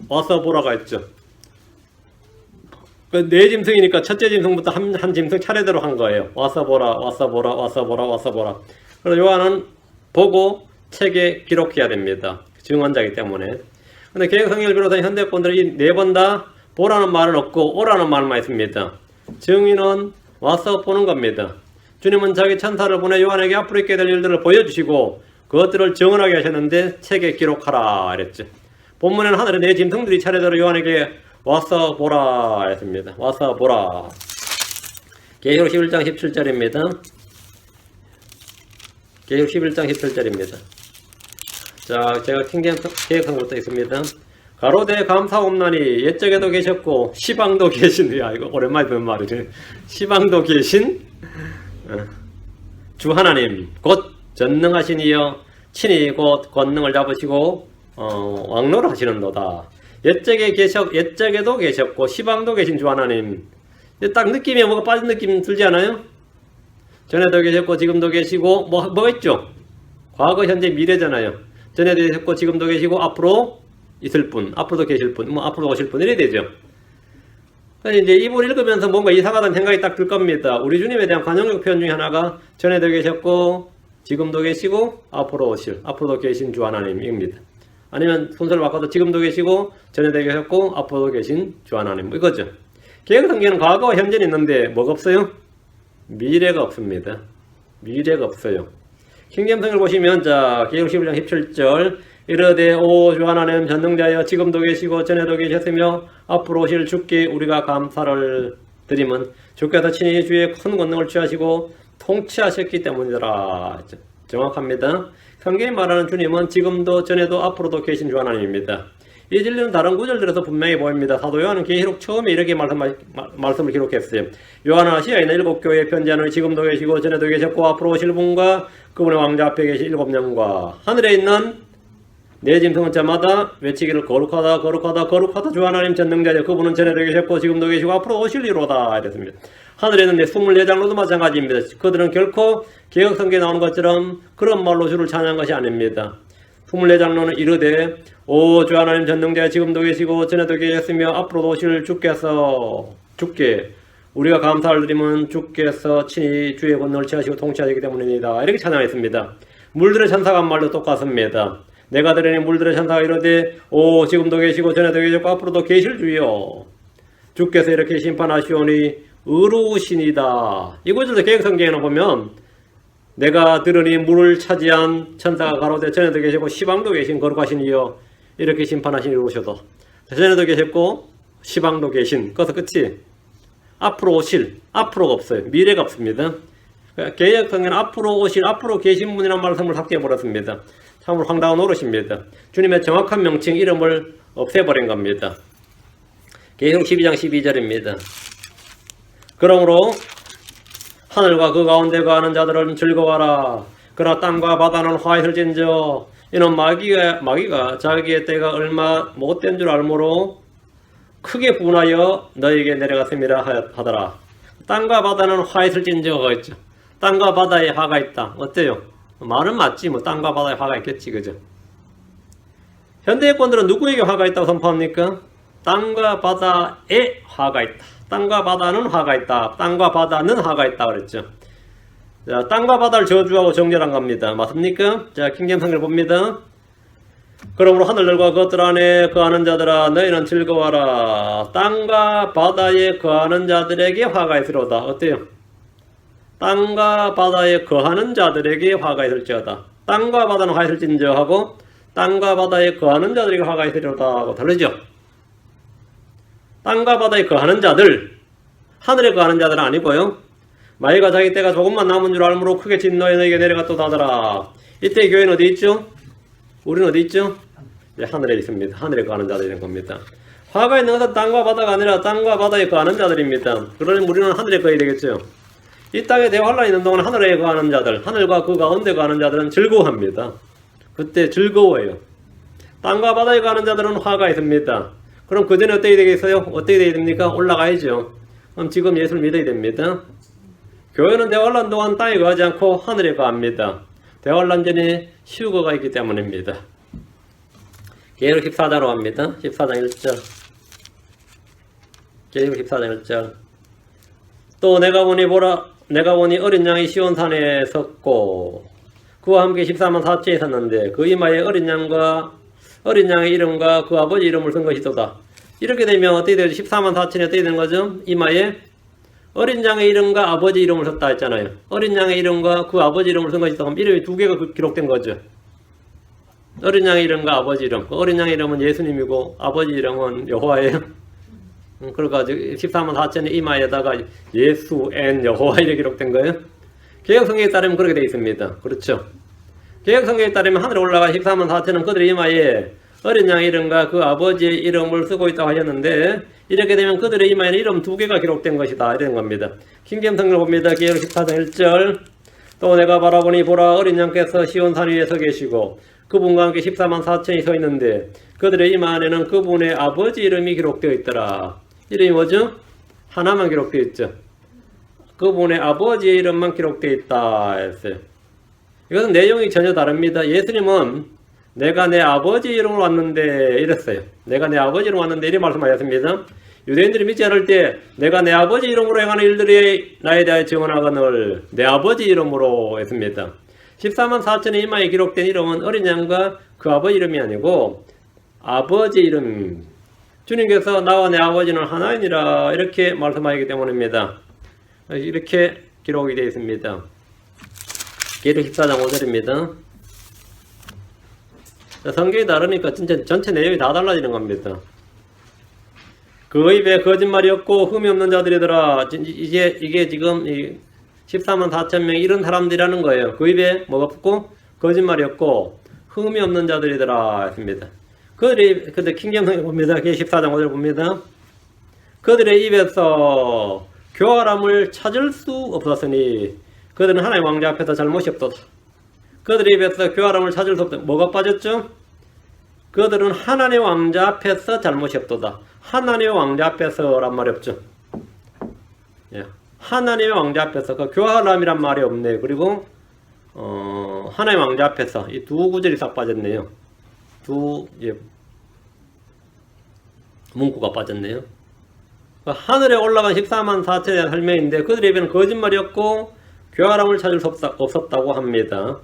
와서 보라가 있죠. 그 네 짐승이니까 첫째 짐승부터 한 짐승 차례대로 한 거예요. 와서 보라, 와서 보라, 와서 보라, 와서 보라. 그래서 요한은 보고 책에 기록해야 됩니다. 증언자이기 때문에. 근데 개혁성경을 비롯한 현대권들이 이 네 번 다 보라는 말은 없고 오라는 말만 있습니다. 증인은 와서 보는 겁니다. 주님은 자기 천사를 보내 요한에게 앞으로 있게 될 일들을 보여주시고 그것들을 증언하게 하셨는데 책에 기록하라 이랬죠. 본문에는 하늘의 네 짐승들이 차례대로 요한에게 와서 보라 했습니다. 와서 보라. 계시록 11장 17절입니다. 계시록 11장 17절입니다. 자, 제가 개혁성부터 있습니다. 가로되 감사옵나니 옛적에도 계셨고 시방도 계신, 야 이거 오랜만에 듣는 말이네. 시방도 계신 주 하나님 곧 전능하신 이여 친히 곧 권능을 잡으시고 왕노를 하시는도다. 옛적에도 계셨고 시방도 계신 주 하나님. 딱 느낌에 뭐가 빠진 느낌 들지 않아요? 전에도 계셨고 지금도 계시고 뭐가 있죠? 과거 현재 미래잖아요. 전에도 계셨고 지금도 계시고 앞으로 있을 분, 앞으로도 계실 분, 앞으로 오실 분 이래 되죠. 그래서 이제 이 부분 읽으면서 뭔가 이상하다는 생각이 딱 들 겁니다. 우리 주님에 대한 관용적 표현 중에 하나가 전에도 계셨고 지금도 계시고 앞으로도 계신 주 하나님입니다. 아니면 순서를 바꿔서 지금도 계시고 전에도 계셨고 앞으로도 계신 주 하나님 이거죠. 개혁성경은 과거와 현재는 있는데 뭐가 없어요? 미래가 없습니다. 미래가 없어요. 킹잼성을 보시면 자 계시록 11장 17절 이르되 오 주 하나님 전능자여 지금도 계시고 전에도 계셨으며 앞으로 오실 주께 우리가 감사를 드리면 주께서 친히 주의 큰 권능을 취하시고 통치하셨기 때문이더라. 정확합니다. 성경이 말하는 주님은 지금도 전에도 앞으로도 계신 주 하나님입니다. 이 진리는 다른 구절들에서 분명히 보입니다. 사도 요한은 계시록 처음에 이렇게 말씀을 기록했어요. 요한은 아시아에 있는 7교회에 편지하는 지금도 계시고 전에도 계셨고 앞으로 오실 분과 그분의 왕자 앞에 계신 7명과 하늘에 있는 네 짐승은 저마다 외치기를 거룩하다 거룩하다 거룩하다 주 하나님 전능자여 그분은 전에도 계셨고 지금도 계시고 앞으로 오실 이로다 이랬습니다. 하늘에 있는 24장로도 마찬가지입니다. 그들은 결코 개혁성경에 나오는 것처럼 그런 말로 주를 찬양한 것이 아닙니다. 24장로는 이르되 오 주 하나님 전능자여 지금도 계시고 전에도 계셨으며 앞으로도 오실 주께 우리가 감사를 드리면 주께서 친히 주의 권능을 취하시고 통치하시기 때문입니다. 이렇게 찬양했습니다. 물들의 천사가 한 말도 똑같습니다. 내가 들으니 물들의 천사가 이르되 오 지금도 계시고 전에도 계셨고 앞으로도 계실 주여 주께서 이렇게 심판하시오니 의로우시니다. 이곳에서 개혁성경에는 보면 내가 들으니 물을 차지한 천사가 가로되 전에도 계시고 시방도 계신 거룩하신 이여 이렇게 심판하시니 의로우셔도 전에도 계셨고 시방도 계신 그래서 끝이 앞으로 오실 앞으로가 없어요. 미래가 없습니다. 개혁성경은 앞으로 오실 앞으로 계신 분이라는 말씀을 삭제해버렸습니다. 참으로 황당한 노릇입니다. 주님의 정확한 명칭 이름을 없애버린 겁니다. 계시록 12장 12절입니다. 그러므로 하늘과 그 가운데 거하는 자들은 즐거워하라. 그러나 땅과 바다는 화해설진저 이는 마귀가 자기의 때가 얼마 못된 줄 알므로 크게 분하여 너에게 내려갔음이라 하더라. 땅과 바다는 화해설진저가 있죠. 땅과 바다에 화가 있다. 어때요? 말은 맞지 뭐 땅과 바다에 화가 있겠지 그죠? 현대권들은 누구에게 화가 있다고 선포합니까? 땅과 바다에 화가 있다. 땅과 바다는 화가 있다. 땅과 바다는 화가 있다 그랬죠. 자, 땅과 바다를 저주하고 정죄한 겁니다. 맞습니까? 자, 킹잼성을 봅니다. 그러므로 하늘들과 그것들 안에 거하는 자들아 너희는 즐거워하라. 땅과 바다에 거하는 자들에게 화가 있으로다. 어때요? 땅과 바다에 거하는 자들에게 화가 있을지어다. 땅과 바다는 화가 있을진저 하고 땅과 바다에 거하는 자들에게 화가 있으리로다 하고 다르죠. 땅과 바다에 거하는 자들, 하늘에 거하는 자들은 아니고요. 마귀가 자기 때가 조금만 남은 줄 알므로 크게 진노해 너에게 내려갔다 하더라. 이때 교회는 어디 있죠? 우리는 어디 있죠? 네, 하늘에 있습니다. 하늘에 거하는 자들인 겁니다. 화가 있는 것은 땅과 바다가 아니라 땅과 바다에 거하는 자들입니다. 그러니 우리는 하늘에 거해야 되겠죠. 이 땅에 대환란이 있는 동안 하늘에 거하는 자들, 하늘과 그 가운데 거하는 자들은 즐거워합니다. 그때 즐거워요. 땅과 바다에 거하는 자들은 화가 있습니다. 그럼 그 전에 어떻게 되겠어요? 어떻게 되어야 됩니까? 올라가야죠. 그럼 지금 예수를 믿어야 됩니다. 교회는 대환란 동안 땅에 거하지 않고 하늘에 거합니다. 대환란 전에 휴거가 있기 때문입니다. 계시록 14장으로 갑니다. 14장 1절. 계시록 14장 1절. 또 내가 보니 어린 양이 시온산에 섰고 그와 함께 14만 4천이 섰는데 그 이마에 어린 양의 이름과 그 아버지 이름을 쓴 것이도다. 이렇게 되면 어떻게 되죠? 14만 4천이 어떻게 되는 거죠? 이마에 어린 양의 이름과 아버지 이름을 썼다 했잖아요. 어린 양의 이름과 그 아버지 이름을 쓴 것이다. 그럼 이름이 두 개가 기록된 거죠. 어린 양의 이름과 아버지 이름. 그 어린 양의 이름은 예수님이고 아버지 이름은 여호와예요. 그래가지고 14만 4천의 이마에다가 예수 앤 여호와 이렇게 기록된 거예요. 개혁성경에 따르면 그렇게 되어 있습니다. 그렇죠. 개혁성경에 따르면 하늘에 올라간 14만 4천은 그들의 이마에 어린 양의 이름과 그 아버지의 이름을 쓰고 있다고 하셨는데 이렇게 되면 그들의 이마에는 이름 두 개가 기록된 것이다 이런 겁니다. 킹제임 성경을 봅니다. 계시록 14장 1절. 또 내가 바라보니 보라 어린 양께서 시온산 위에 서 계시고 그분과 함께 14만 4천이 서 있는데 그들의 이마 안에는 그분의 아버지 이름이 기록되어 있더라. 이름이 뭐죠? 하나만 기록되어 있죠. 그분의 아버지의 이름만 기록되어 있다 했어요. 이것은 내용이 전혀 다릅니다. 예수님은 내가 내 아버지 이름으로 왔는데 이랬어요. 내가 내 아버지 이름으로 왔는데 이렇게 말씀하셨습니다. 유대인들이 믿지 않을 때 내가 내 아버지 이름으로 행하는 일들이 나에 대하여 증언하거늘 내 아버지 이름으로 했습니다. 14만 4천의 이마에 기록된 이름은 어린 양과 그 아버지 이름이 아니고 아버지 이름. 주님께서 나와 내 아버지는 하나이니라 이렇게 말씀하시기 때문입니다. 이렇게 기록이 되어 있습니다. 계시록 14장 5절입니다. 성경이 다르니까 진짜 전체 내용이 다 달라지는 겁니다. 그 입에 거짓말이 없고 흠이 없는 자들이더라. 이게 지금 14만 4천 명 이런 사람들이라는 거예요. 그 입에 뭐가 없고 거짓말이 없고 흠이 없는 자들이더라 했습니다. 근데 킹제임 성경 봅니다. 14장 5절 봅니다. 그들의 입에서 교활함을 찾을 수 없었으니 그들은 하나님의 왕자 앞에서 잘못이 없도다. 그들의 입에서 교활함을 찾을 수 없다. 뭐가 빠졌죠? 그들은 하나님의 왕자 앞에서 잘못이 없도다. 하나님의 왕자 앞에서란 말이 없죠. 예. 하나님의 왕자 앞에서 그 교활함이란 말이 없네요. 그리고 하나님의 왕자 앞에서 이 두 구절이 싹 빠졌네요. 문구가 빠졌네요. 하늘에 올라간 14만 4천에 대한 설명인데 그들의 입에는 거짓말이 없고 교활함을 찾을 수 없었다고 합니다.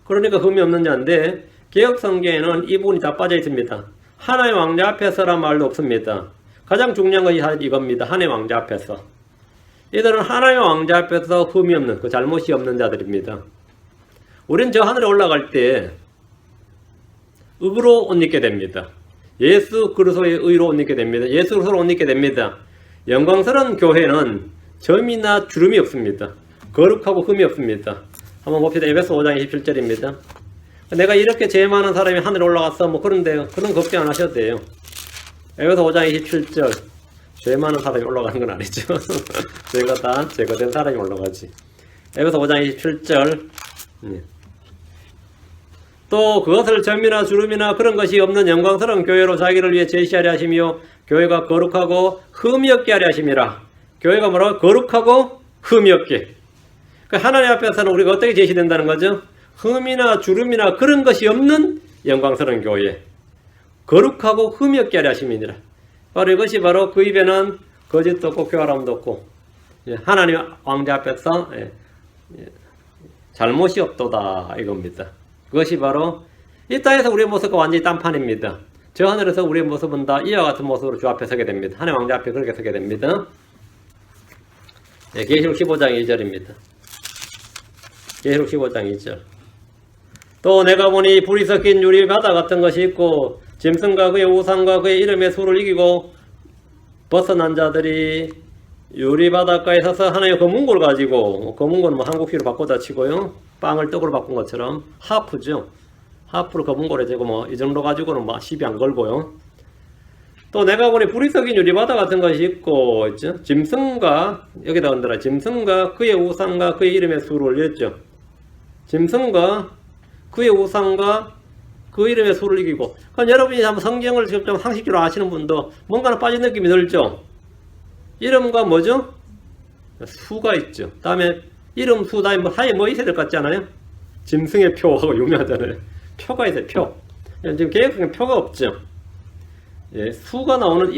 그러니까 흠이 없는 자인데 개혁성경에는 이 부분이 다 빠져 있습니다. 하나님의 왕자 앞에서란 말도 없습니다. 가장 중요한 것이 이겁니다. 하나님의 왕자 앞에서. 이들은 하나님의 왕자 앞에서 흠이 없는, 그 잘못이 없는 자들입니다. 우리는 저 하늘에 올라갈 때 의로 옷 입게 됩니다. 예수 그리스도의 의로 옷 입게 됩니다. 예수 그리스도로 옷 입게 됩니다. 영광스러운 교회는 점이나 주름이 없습니다. 거룩하고 흠이 없습니다. 한번 봅시다. 에베소 5장 27절입니다. 내가 이렇게 죄 많은 사람이 하늘에 올라갔어. 뭐 그런데요. 그런 걱정 안 하셔도 돼요. 에베소 5장 27절. 죄 많은 사람이 올라가는 건 아니죠. 죄가 다 제거된 사람이 올라가지. 에베소 5장 27절. 또 그것을 점이나 주름이나 그런 것이 없는 영광스러운 교회로 자기를 위해 제시하려 하시며 교회가 거룩하고 흠이 없게 하려 하심이라. 교회가 뭐라고? 거룩하고 흠이 없게. 하나님 앞에서는 우리가 어떻게 제시된다는 거죠? 흠이나 주름이나 그런 것이 없는 영광스러운 교회. 거룩하고 흠이 없게 하려 하심이니라. 바로 이것이 바로 그 입에는 거짓도 없고 교활함도 없고 하나님 왕자 앞에서 잘못이 없도다 이겁니다. 그것이 바로 이 땅에서 우리의 모습과 완전히 딴판입니다. 저 하늘에서 우리의 모습은 다 이와 같은 모습으로 주 앞에 서게 됩니다. 하나님 왕자 앞에 그렇게 서게 됩니다. 계시록 15장 2절입니다. 계시록 15장 2절. 또 내가 보니 불이 섞인 유리 바다 같은 것이 있고 짐승과 그의 우상과 그의 이름의 수를 이기고 벗어난 자들이 유리 바닷가에 서서 하나의 검은고를 가지고, 검은고는 뭐 한국식으로 바꿔다 치고요, 빵을 떡으로 바꾼 것처럼 하프죠. 하프로 검은고를 재고 뭐 이 정도 가지고는 뭐 시비 안 걸고요. 또 내가 보니 불이 섞인 유리 바다 같은 것이 있고 있죠. 짐승과, 여기다 얹어라. 짐승과 그의 우상과 그의 이름의 수를 이랬죠. 짐승과 그의 우상과 그 이름의 수를 이기고. 그럼 여러분이 한번 성경을 좀 상식적으로 아시는 분도 뭔가는 빠진 느낌이 들죠. 이름과 뭐죠? 수가 있죠. 다음에 이름, 수, 다음에 뭐 사이에 뭐 있어야 될 것 같지 않아요? 짐승의 표하고 유명하잖아요. 표가 있어요. 표. 지금 개혁성경 표가 없죠. 예, 수가 나오는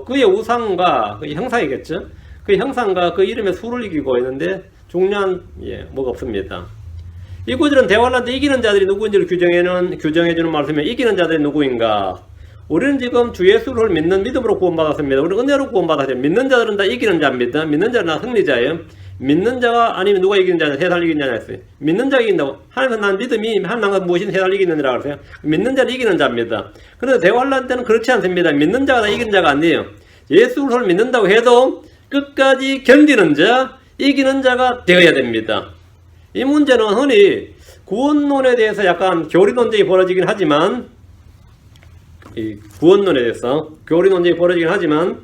그의 우상과 그 형상이겠죠. 그 형상과 그 이름의 수를 이기고 있는데 중요한 뭐가 없습니다. 이 구절은 대화를 때 이기는 자들이 누구인지를 규정해주는 말씀이면 이기는 자들이 누구인가? 우리는 지금 주 예수를 믿는 믿음으로 구원받았습니다. 우리는 은혜로 구원받았어요. 믿는 자들은 다 이기는 자입니다. 믿는 자는 다 승리자예요. 믿는 자가 아니면 누가 이기는 자냐? 세상을 이기는 자냐 했어요. 믿는 자가 이긴다고. 하나님은 난 믿음이 하나님은 무엇인 세상을 이기는 자라고 그랬어요. 믿는 자는 이기는 자입니다. 그런데 대화를 때는 그렇지 않습니다. 믿는 자가 다 이기는 자가 아니에요. 예수를 믿는다고 해도 끝까지 견디는 자, 이기는 자가 되어야 됩니다. 이 문제는 흔히 구원론에 대해서 약간 교리 논쟁이 벌어지긴 하지만, 이 구원론에 대해서 교리 논쟁이 벌어지긴 하지만,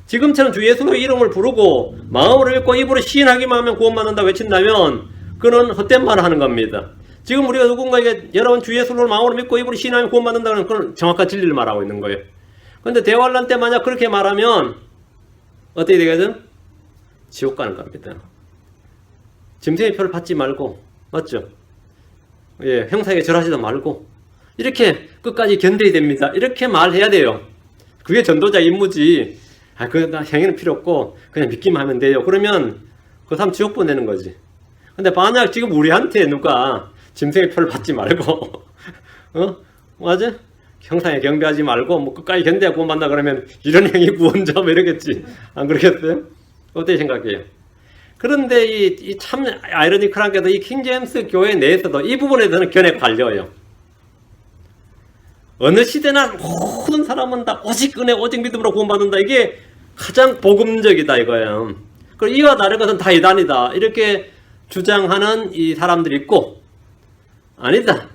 지금처럼 주 예수의 이름을 부르고 마음으로 믿고 입으로 시인하기만 하면 구원받는다 외친다면 그는 헛된 말을 하는 겁니다. 지금 우리가 누군가에게 여러분 주 예수를 마음으로 믿고 입으로 시인하면 구원받는다는 그건 정확한 진리를 말하고 있는 거예요. 그런데 대환란 때 만약 그렇게 말하면 어떻게 되겠죠? 지옥 가는 겁니다. 짐승의 표를 받지 말고, 맞죠? 예, 형사에게 절하지도 말고 이렇게 끝까지 견뎌야 됩니다. 이렇게 말해야 돼요. 그게 전도자 임무지. 나 행위는 필요 없고 그냥 믿기만 하면 돼요. 그러면 그 사람 지옥 보내는 거지. 근데 만약 지금 우리한테 누가 짐승의 표를 받지 말고 맞아? 형상에 경배하지 말고 뭐 끝까지 견뎌야 구원받는다 그러면 이런 행위 구원자 뭐 이러겠지. 안 그러겠어요? 어떻게 생각해요? 그런데 이 참 아이러니컬한 게도 이 킹제임스 교회 내에서도 이 부분에 대해서는 견해 갈려요. 어느 시대나 모든 사람은 다 오직 은혜, 오직 믿음으로 구원받는다. 이게 가장 복음적이다 이거예요. 그리고 이와 다른 것은 다 이단이다. 이렇게 주장하는 이 사람들이 있고, 아니다.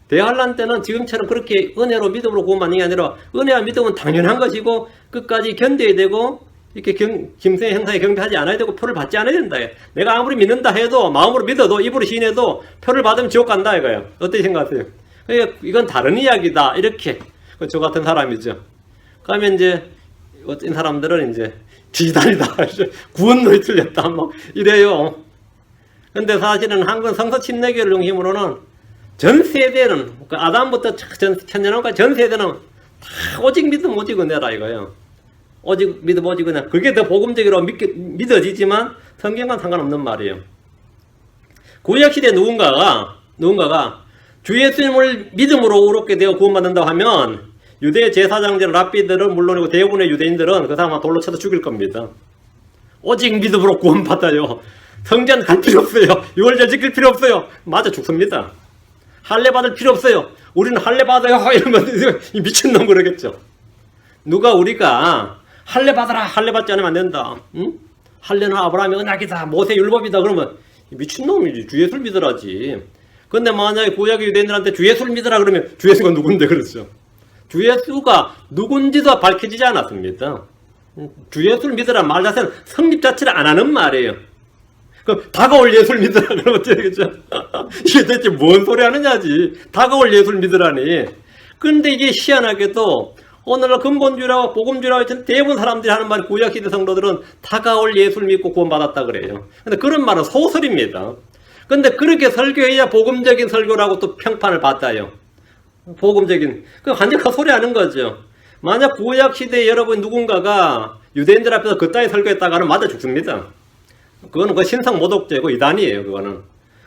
대환란 때는 지금처럼 그렇게 은혜로 믿음으로 구원받는 게 아니라 은혜와 믿음은 당연한 것이고 끝까지 견뎌야 되고 이렇게 짐승의 형상에 경배하지 않아야 되고 표를 받지 않아야 된다. 내가 아무리 믿는다 해도 마음으로 믿어도 입으로 시인해도 표를 받으면 지옥 간다 이거예요. 어떻게 생각하세요? 이건 다른 이야기다. 이렇게 저 같은 사람이죠. 그러면 이제 어떤 사람들은 이제 비단이다, 구원론이 틀렸다, 뭐 이래요. 근데 사실은 한국 성서 침례교를 중심으로는 전 세대는 아담부터 천년왕까지 전 세대는 다 오직 믿음 오직 은혜라 이거예요. 오직 믿음 오직 은혜. 그게 더 복음적으로 믿어지지만 성경과는 상관없는 말이에요. 구약시대 누군가가 주 예수님을 믿음으로 의롭게 되어 구원받는다고 하면 유대 제사장들 랍비들은 물론이고 대부분의 유대인들은 그 사람을 돌로 쳐서 죽일 겁니다. 오직 믿음으로 구원받아요. 성전 갈 필요 없어요. 유월절 지킬 필요 없어요. 맞아 죽습니다. 할례 받을 필요 없어요. 우리는 할례 받아요. 이러면 미친놈 그러겠죠. 누가 우리가 할례 받아라. 할례 받지 않으면 안 된다. 응? 할례는 아브라함의 언약이다. 모세 율법이다. 그러면 미친놈이지. 주 예수를 믿으라지. 근데 만약에 구약의 유대인들한테 주 예수를 믿으라 그러면 주 예수가 누군데 그렇죠. 주 예수가 누군지도 밝혀지지 않았습니다. 주 예수를 믿으라 말 자체는 성립 자체를 안 하는 말이에요. 그럼 다가올 예수를 믿으라 그러면 어떻게 되겠죠? 이게 대체 뭔 소리 하느냐지. 다가올 예수를 믿으라니. 근데 이게 희한하게도 오늘날 근본주의라고 복음주의라고 했던 대부분 사람들이 하는 말이 구약시대 성도들은 다가올 예수를 믿고 구원받았다 그래요. 근데 그런 말은 소설입니다. 근데 그렇게 설교해야 복음적인 설교라고 또 평판을 받아요. 복음적인. 그 완전 헛소리 하는 거죠. 만약 구약시대에 여러분 누군가가 유대인들 앞에서 그따위 설교했다가 하면 맞아 죽습니다. 그거는 그 신성 모독죄고 이단이에요, 그거는.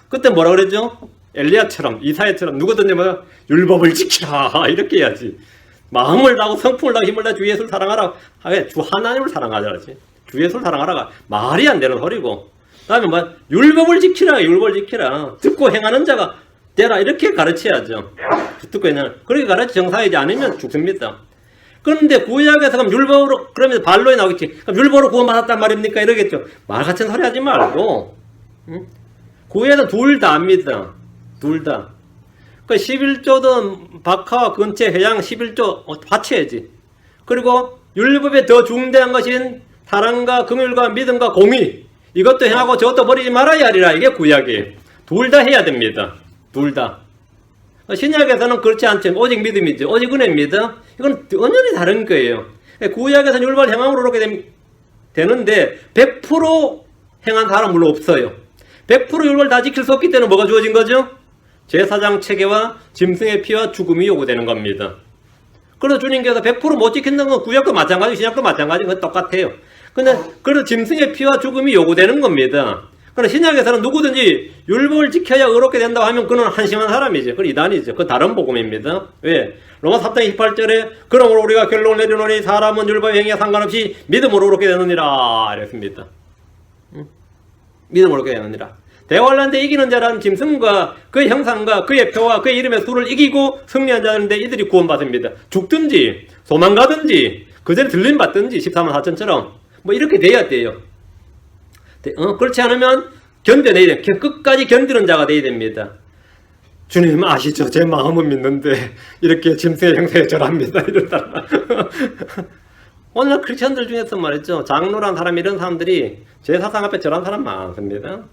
그때 뭐라 그랬죠? 엘리야처럼, 이사야처럼 누구든지 뭐 율법을 지키라. 이렇게 해야지. 마음을 다하고 성품을 다하고 힘을 다해 주 예수를 사랑하라. 주 하나님을 사랑하자지. 주 예수를 사랑하라가 말이 안 되는 소리고. 그 다음에 뭐 율법을 지키라. 율법을 지키라. 듣고 행하는 자가 되라. 이렇게 가르쳐야죠. 듣고 그냥 그렇게 가르치 정사이지 않으면 죽습니다. 그런데 구약에서 그럼 율법으로 그러면 반론이 나오겠지. 그럼 율법으로 구원받았단 말입니까? 이러겠죠. 말 같은 소리 하지 말고. 응? 구약은 둘 다 합니다. 둘 다. 그 11조든 박하와 근체 회양 11조 바쳐야지. 그리고 율법에 더 중대한 것인 사랑과 긍휼과 믿음과 공의 이것도 행하고 저것도 버리지 말아야 하리라. 이게 구약이에요. 둘 다 해야 됩니다. 둘 다. 신약에서는 그렇지 않죠. 오직 믿음이죠. 오직 은혜입니다. 이건 완전히 다른 거예요. 구약에서는 율법을 행함으로 그렇게 되는데 100% 행한 사람은 물론 없어요. 100% 율법을 다 지킬 수 없기 때문에 뭐가 주어진 거죠? 제사장 체계와 짐승의 피와 죽음이 요구되는 겁니다. 그래서 주님께서 100% 못 지킨다는 건 구약도 마찬가지고 신약도 마찬가지인 건 똑같아요. 근데 그래서 짐승의 피와 죽음이 요구되는 겁니다. 그러나 신약에서는 누구든지 율법을 지켜야 의롭게 된다고 하면 그는 한심한 사람이죠. 그건 이단이죠. 그건 다른 복음입니다. 왜? 로마서 4장 28절에 그러므로 우리가 결론을 내리노니 사람은 율법의 행위와 상관없이 믿음으로 의롭게 되느니라 이랬습니다. 믿음으로 의롭게 되느니라. 대환란 때 이기는 자라는 짐승과 그의 형상과 그의 표와 그의 이름의 수를 이기고 승리한 자인데 이들이 구원받습니다. 죽든지 도망가든지 그 전에 들림받든지 14만 4천처럼 뭐 이렇게 돼야 돼요. 그렇지 않으면 견뎌내야 돼. 끝까지 견디는 자가 돼야 됩니다. 주님 아시죠? 제 마음은 믿는데 이렇게 짐승의 형상에 절합니다. 이러다가 오늘 크리스천들 중에서 말이죠. 장로란 사람 이런 사람들이 제 사상 앞에 절한 사람 많습니다.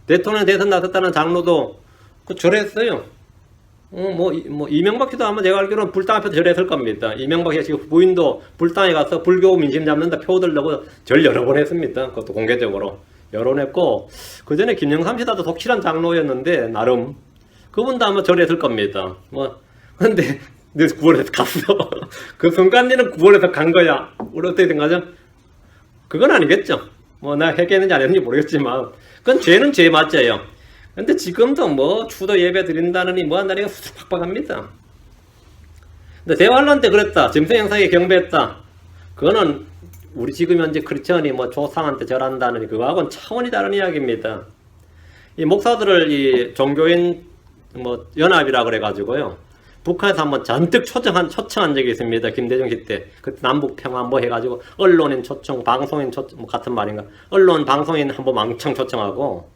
대통령 대선 나섰다는 장로도 그 절했어요. 이명박 씨도 아마 제가 알기로는 불당 앞에서 절했을 겁니다. 이명박 씨가 지금 부인도 불당에 가서 불교 민심 잡는다 표 들려고 절 여러 번 했습니다. 그것도 공개적으로 여러 번 했고, 그 전에 김영삼 씨도 독실한 장로였는데 나름 그분도 아마 절했을 겁니다. 근데 너 구원해서 갔어. 그 순간에는 구원해서 간 거야. 우리 어떻게 생각하죠? 그건 아니겠죠. 나 회개했는지 안 했는지 모르겠지만 그건 죄는 죄 맞아요. 근데 지금도 추도 예배 드린다느니 한다니까 팍팍합니다. 근데 대환란 때 그랬다. 짐승 형상에 경배했다. 그거는 우리 지금 현재 크리스천이 조상한테 절한다느니 그거하고는 차원이 다른 이야기입니다. 이 목사들을 이 종교인 연합이라 그래가지고요. 북한에서 한번 잔뜩 초청한 적이 있습니다. 김대중 씨 때. 그때 남북평화 해가지고 언론인 초청, 방송인 초청, 같은 말인가. 언론, 방송인 한번 왕창 초청하고,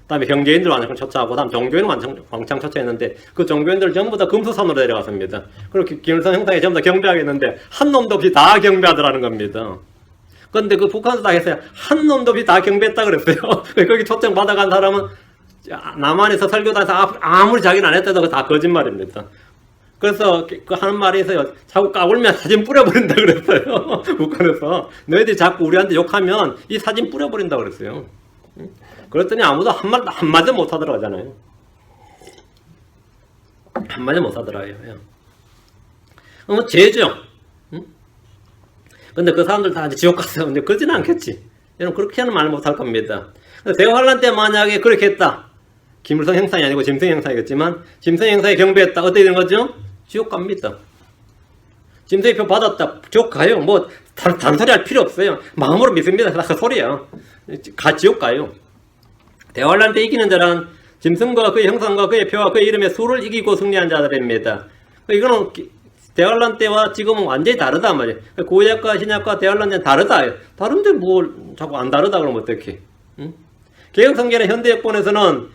그 다음에 경제인들 왕창 초청하고, 다음 종교인 왕창 초청했는데, 그 종교인들 전부 다 금수산으로 내려갔습니다. 그리고 김일성 형상에 전부 다 경배하겠는데, 한 놈도 없이 다 경배하더라는 겁니다. 근데 그 북한에서 다 했어요. 한 놈도 없이 다 경배했다 그랬어요. 거기 초청 받아간 사람은 남한에서 설교다해서 아무리 자기는 안 했다도 다 거짓말입니다. 그래서 그 하는 말이 있어요. 자꾸 까불면 사진 뿌려버린다 그랬어요. 북한에서. 너희들이 자꾸 우리한테 욕하면 이 사진 뿌려버린다 그랬어요. 그랬더니 아무도 한마디 못 하더라고요. 한마디 못 하더라고요. 죄죠. 근데 그 사람들 다 이제 지옥 갔어요. 근데 그러지는 않겠지. 여러분 그렇게는 말 못 할 겁니다. 대환란 때 만약에 그렇게 했다. 김일성 형상이 아니고 짐승 형상이겠지만 짐승 형상에 경배했다. 어떻게 되는 거죠? 지옥 갑니다. 짐승의 표 받았다. 지옥 가요. 단소리 할 필요 없어요. 마음으로 믿습니다. 그 소리야. 지옥 가요. 대환란 때 이기는 자란 짐승과 그의 형상과 그의 표와 그의 이름의 수를 이기고 승리한 자들입니다. 이거는 대환란 때와 지금은 완전히 다르단 말이에요. 구약과 신약과 대환란 때는 다르다. 다른데 자꾸 안 다르다 그러면 어떡해? 개혁성경의 현대역본에서는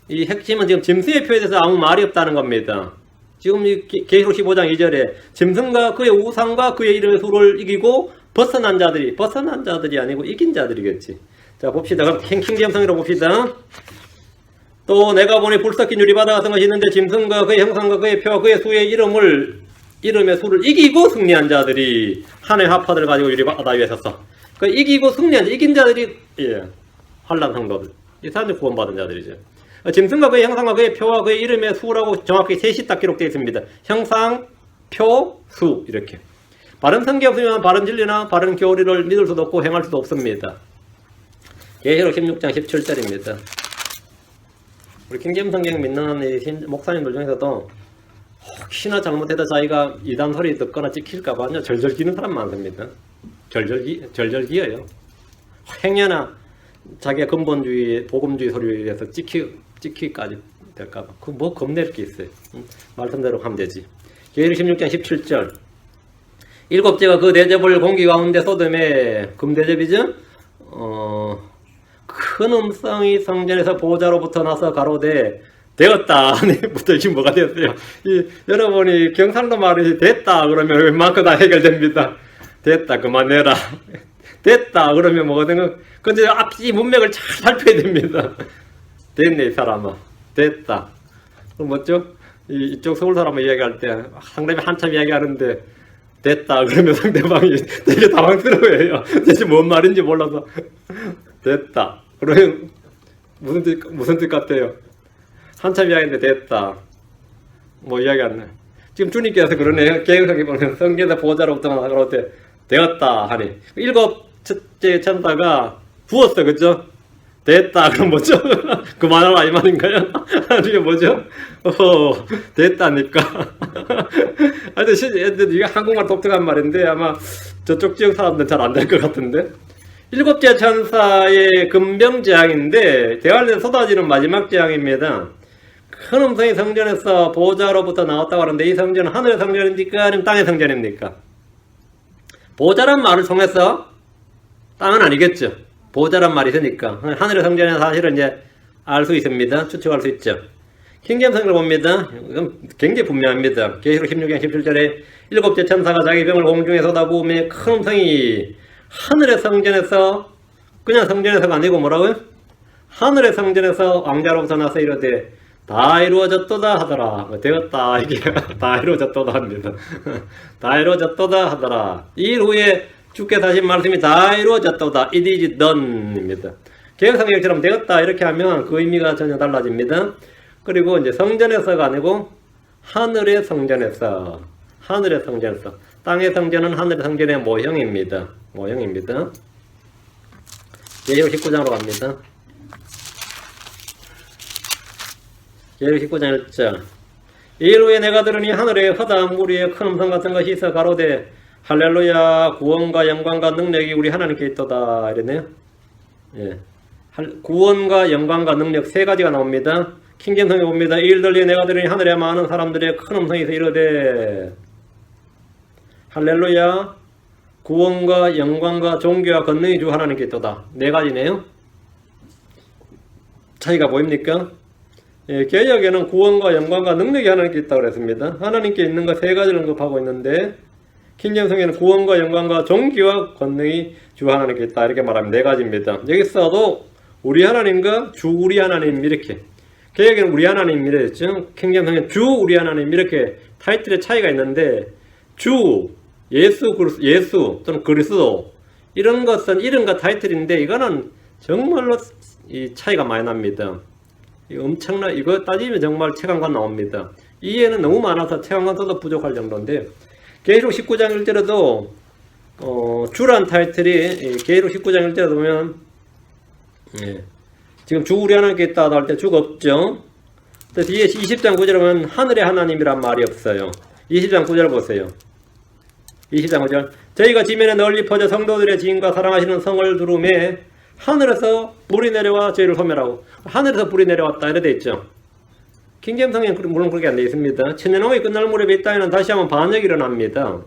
이 핵심은 지금 짐승의 표에 대해서 아무 말이 없다는 겁니다. 지금 이 계시록 15장 2절에 짐승과 그의 우상과 그의 이름의 수를 이기고 벗어난 자들이 아니고 이긴 자들이겠지. 자 봅시다. 그럼 킹제임성으로 봅시다. 또 내가 보니 불 섞인 유리바다 같은 것이 있는데 짐승과 그의 형상과 그의 표와 그의 수의 이름의 수를 이기고 승리한 자들이 하나의 화파들을 가지고 유리바다 위에 섰어. 그 이기고 승리한 이긴 자들이 환란 성도들. 이 사람들이 구원받은 자들이죠. 짐승과 그의 형상과 그의 표와 그의 이름의 수라고 정확히 셋이 딱 기록되어 있습니다. 형상, 표, 수 이렇게. 바른 성경 없으면 바른 진리나 바른 교리를 믿을 수도 없고 행할 수도 없습니다. 계시록 16장 17절입니다. 우리 킹제임 성경 믿는 목사님들 중에서도 혹시나 잘못해서 자기가 이단 소리 듣거나 찍힐까봐 절절 기는 사람 많습니다. 절절 기어요. 행여나 자기가 근본주의, 복음주의 소리에서 찍히기까지 될까봐. 겁낼 게 있어요. 말씀대로 하면 되지. 계시록 16장 17절. 일곱째가 그 대접을 공기 가운데 쏟음에 금대접이죠. 큰 음성이 성전에서 보호자로부터 나서 가로되 되었다. 부터 지금 뭐가 되었어요? 여러분이 경상도 말이 됐다 그러면 웬만큼 다 해결됩니다. 됐다 그만 내라. 됐다 그러면 뭐거든. 근데 앞뒤 문맥을 잘 살펴야 됩니다. 됐네 이 사람아. 됐다. 그럼 뭐죠? 이쪽 서울 사람을 이야기할 때 상대방이 한참 이야기하는데 됐다 그러면 상대방이 되게 당황스러워해요. 대체 뭔 말인지 몰라서 됐다. 그러면 무슨 뜻 같아요? 한참 이야기했는데 됐다. 뭐 이야기 안 해. 지금 주님께서 그러네요. 계획하게 보면 성전에서 보좌로부터 나가로 때 되었다 하니 일곱째 천사가 부었어, 그죠? 됐다, 그럼 뭐죠? 그만하라 이 말인가요? 아니 뭐죠? 됐다니까. 하여튼 이게 한국말 독특한 말인데 아마 저쪽 지역 사람들은 잘 안 될 것 같은데. 일곱째 천사의 금병재앙인데 대관에서 쏟아지는 마지막 재앙입니다. 큰 음성이 성전에서 보좌로부터 나왔다고 하는데 이 성전은 하늘의 성전입니까? 아니면 땅의 성전입니까? 보좌란 말을 통해서 땅은 아니겠죠. 보좌란 말이 있으니까 하늘의 성전에서 사실은 이제 알 수 있습니다. 추측할 수 있죠. 킹제임스 성경을 봅니다. 굉장히 분명합니다. 계시록 16장 17절에 일곱째 천사가 자기 병을 공중에 쏟아부으며 큰 음성이 하늘의 성전에서, 그냥 성전에서가 아니고 뭐라고요? 하늘의 성전에서 왕자로부터 나서 이르되 다 이루어졌도다 하더라. 되었다, 이게 다 이루어졌도다 합니다. 다 이루어졌도다 하더라. 이 일 후에 주께서 하신 말씀이 다 이루어졌도다. It is done입니다. 개혁성경처럼 되었다 이렇게 하면 그 의미가 전혀 달라집니다. 그리고 이제 성전에서가 아니고 하늘의 성전에서, 하늘의 성전에서. 땅의 성전은 하늘의 성전의 모형입니다. 모형입니다. 계시록 19장으로 갑니다. 계시록 19장 1절. 이일 후에 내가 들으니 하늘에 허다 무리에 큰 음성 같은 것이 있어 가로되 할렐루야 구원과 영광과 능력이 우리 하나님께 있도다 이랬네요. 예. 구원과 영광과 능력 세 가지가 나옵니다. 킹제임스 성경에 봅니다. 이 일들이 내가 들으니 하늘에 많은 사람들의 큰 음성이 있어 이르되 할렐루야 구원과 영광과 존귀와 권능이 주 하나님께 있도다. 네 가지네요. 차이가 보입니까? 예, 개역에는 구원과 영광과 능력이 하나님께 있다고 그랬습니다. 하나님께 있는 거 세 가지를 언급하고 있는데 킹제임스 성경에는 구원과 영광과 존귀와 권능이 주 하나님께 있다 이렇게 말합니다. 네 가지입니다. 여기서도 우리 하나님과 주 우리 하나님 이렇게, 개역에는 우리 하나님 이랬죠. 킹제임스 성경에는 주 우리 하나님 이렇게 타이틀의 차이가 있는데 주 예수 또는 그리스도 이런 것은 이름과 타이틀인데 이거는 정말로 이 차이가 많이 납니다. 이거 따지면 정말 책 한 권 나옵니다. 이해는 너무 많아서 책 한 권 써도 부족할 정도인데 계시록 19장 1절에도 주란 타이틀이 계시록 19장 1절에 보면 지금 주 우리 하나님께 있다 할 때 주가 없죠. 그래서 뒤에 20장 9절에 보면 하늘의 하나님이란 말이 없어요. 20장 9절 보세요. 20장 9절 저희가 지면에 널리 퍼져 성도들의 지인과 사랑하시는 성을 두루매 하늘에서 불이 내려와 저희를 소멸하고 하늘에서 불이 내려왔다 이래 돼 있죠. 킹제임스 성경은 물론 그렇게 안 되어 있습니다. 천년왕국이 끝날 무렵에 이 땅에는 다시 한번 반역이 일어납니다.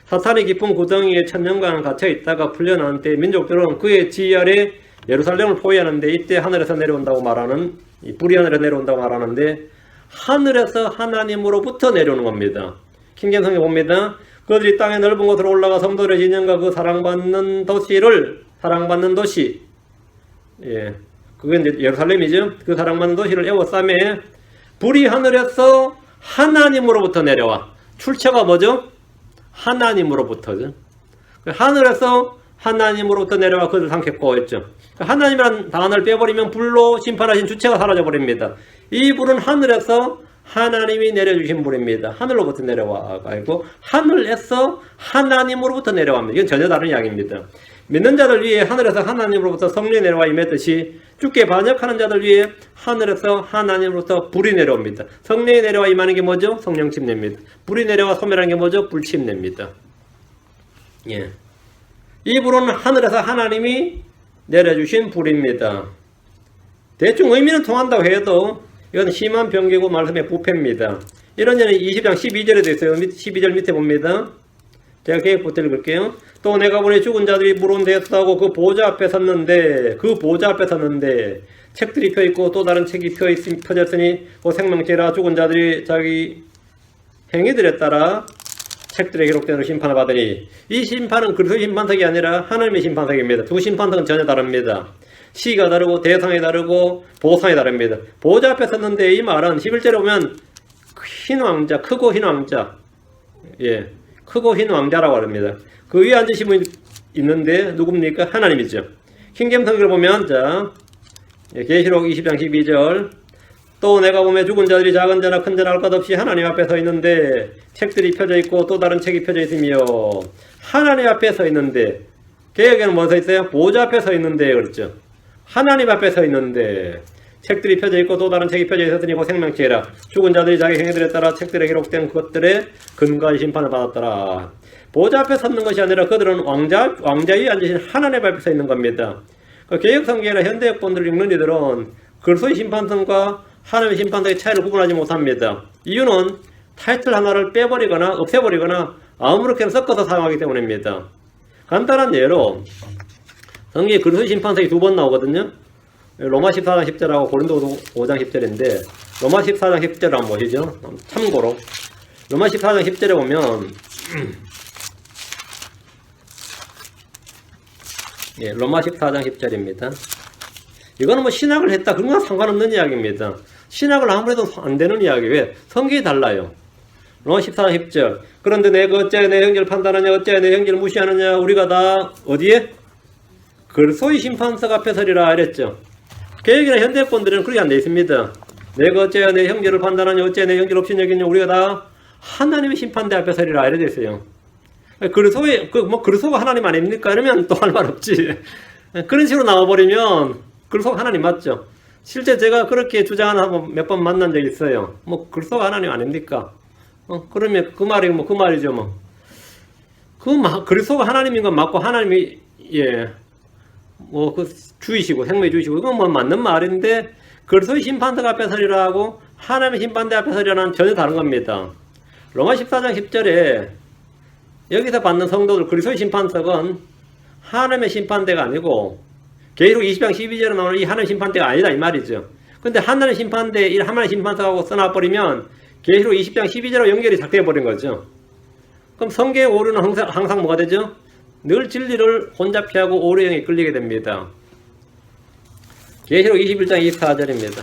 사탄이 깊은 구덩이에 천년간 갇혀 있다가 풀려나는 때 민족들은 그의 지휘 아래 예루살렘을 포위하는데 이때 하늘에서 내려온다고 말하는 이 불이 하늘에서 내려온다고 말하는데 하늘에서 하나님으로부터 내려오는 겁니다. 킹제임스 성경 봅니다. 그들이 땅의 넓은 곳으로 올라가 성도들의 진영과 그 사랑받는 도시 예, 그게 이제 예루살렘이죠. 그 사랑받는 도시를 에워싸매 불이 하늘에서 하나님으로부터 내려와. 출처가 뭐죠? 하나님으로부터죠. 하늘에서 하나님으로부터 내려와 그들 삼켰고 했죠. 하나님이라는 단어를 빼버리면 불로 심판하신 주체가 사라져 버립니다. 이 불은 하늘에서 하나님이 내려주신 불입니다. 하늘로부터 내려와 가지고 하늘에서 하나님으로부터 내려갑니다. 이건 전혀 다른 이야기입니다. 믿는 자들 위에 하늘에서 하나님으로부터 성령이 내려와 임했듯이 주께 반역하는 자들 위에 하늘에서 하나님으로부터 불이 내려옵니다. 성령이 내려와 임하는 게 뭐죠? 성령 침례입니다. 불이 내려와 소멸하는 게 뭐죠? 불 침례입니다. 예. 이 불은 하늘에서 하나님이 내려주신 불입니다. 대충 의미는 통한다고 해도 이건 심한 병기고 말씀의 부패입니다. 이런 전에 20장 12절에 되어 있어요. 12절 밑에 봅니다. 제가 계획부터 읽을게요. 또 내가 보니 죽은 자들이 물은 데서하고 그 보좌 앞에 섰는데 책들이 펴있고 또 다른 책이 펴졌으니 그 생명체라 죽은 자들이 자기 행위들에 따라 책들에 기록되는 심판을 받으니 이 심판은 그리스도의 심판석이 아니라 하나님의 심판석입니다. 두 심판석은 전혀 다릅니다. 시가 다르고 대상이 다르고 보상이 다릅니다. 보좌 앞에 섰는데 이 말은 11절에 보면 흰 왕자, 크고 흰 왕자, 예, 크고 흰 왕자라고 합니다. 그 위에 앉으신 분이 있는데 누굽니까? 하나님이죠. 킹제임스 성경을 보면 자 계시록 20장 12절 또 내가 보면 죽은 자들이 작은 자나 큰 자나 할 것 없이 하나님 앞에 서 있는데 책들이 펴져 있고 또 다른 책이 펴져 있으며 하나님 앞에 서 있는데 개혁에는 뭐 서 있어요? 보좌 앞에 서 있는데 그렇죠. 하나님 앞에 서 있는데 책들이 펴져 있고 또 다른 책이 펴져 있었으니 그 생명체라 죽은 자들이 자기 행위들에 따라 책들에 기록된 그것들의 근거한 심판을 받았더라. 보좌 앞에 섰는 것이 아니라 그들은 왕자 위에 앉으신 하나님 앞에 서 있는 겁니다. 그 개혁 성경이나 현대 역본들을 읽는 이들은 그리스도의 심판성과 하나님의 심판성의 차이를 구분하지 못합니다. 이유는 타이틀 하나를 빼버리거나 없애버리거나 아무렇게나 섞어서 사용하기 때문입니다. 간단한 예로 성경에 그리스도의 심판성이 두 번 나오거든요. 로마 14장 10절하고 고린도서 5장 10절인데 로마 14장 10절을 한번 보시죠. 참고로 로마 14장 10절에 보면 예, 로마 14장 10절입니다. 이거는 뭐 신학을 했다 그런 건 상관없는 이야기입니다. 신학을 아무래도 안 되는 이야기. 왜? 성경이 달라요. 로마 14장 10절 그런데 내가 어찌하여 내 형제를 판단하냐 어찌하여 내 형제를 무시하느냐 우리가 다 어디에? 그리스도의 심판석 앞에 서리라 이랬죠. 개혁이나 현대권들은 그렇게 안 되어 있습니다. 내가 어찌하여 내 형제를 판단하냐 어찌하여 내 형제를 없이 여기냐 우리가 다 하나님의 심판대 앞에 서리라 이래 됐어요. 그리스도가 하나님 아닙니까? 이러면 또 할 말 없지. 그런 식으로 나와버리면 그리스도가 하나님 맞죠? 실제 제가 그렇게 주장하는 사람 몇 번 만난 적이 있어요. 뭐 그리스도가 하나님 아닙니까? 그러면 그 말이 그 말이죠 뭐. 그리스도가 하나님인 건 맞고 하나님이 그 주이시고 생명의 주이시고 이건 뭐 맞는 말인데 그리스도의 심판석 앞에 서리라 하고 하나님의 심판대 앞에 서리라는 전혀 다른 겁니다. 로마 14장 10절에 여기서 받는 성도들 그리스도의 심판석은 하나님의 심판대가 아니고 계시록 20장 12절에 나오는 이 하나님 심판대가 아니다 이 말이죠. 근데 하나님 심판대 이 하나님 심판석하고 써놔버리면 계시록 20장 12절하고 연결이 잘 되어버린 거죠. 그럼 성경의 오류는 항상 뭐가 되죠? 늘 진리를 혼자 피하고 오류형에 끌리게 됩니다. 계시록 21장 24절입니다.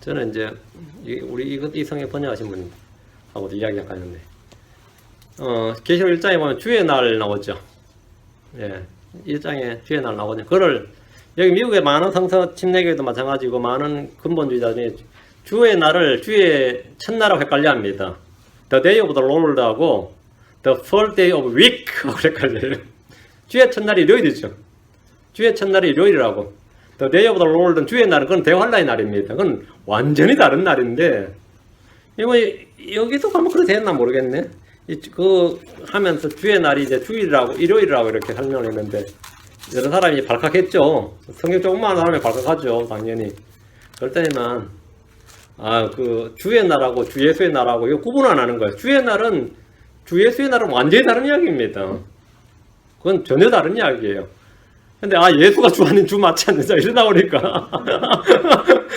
저는 이제 이 성에 번역하신 분하고도 이야기가 가는데 계시록 1장에 보면 주의 날 나오죠. 예, 1장에 주의 날 나오거든요. 그걸 여기 미국의 많은 성서 침례교회도 마찬가지고 많은 근본주의자들이 주의 날을 주의 첫날하고 헷갈려합니다. The day of the Lord하고 the first day of week하고 헷갈려요. 주의 첫날이 일요일이죠. 주의 첫날이 일요일이라고. The day of the Lord는 주의 날은 그건 대환란의 날입니다. 그건 완전히 다른 날인데 이거 여기도 가면 그렇게 됐나 모르겠네. 하면서 주의 날이 이제 주일이라고 일요일이라고 이렇게 설명을 했는데 여러 사람이 발칵했죠. 성경 조금만 하면 발칵하죠. 당연히. 그럴 때는 그 주의 날하고 주 예수의 날하고 이거 구분 안 하는 거예요. 주의 날은 주 예수의 날은 완전히 다른 이야기입니다. 그건 전혀 다른 이야기예요. 근데 예수가 주 아닌 주 맞지 않느냐 이래 나오니까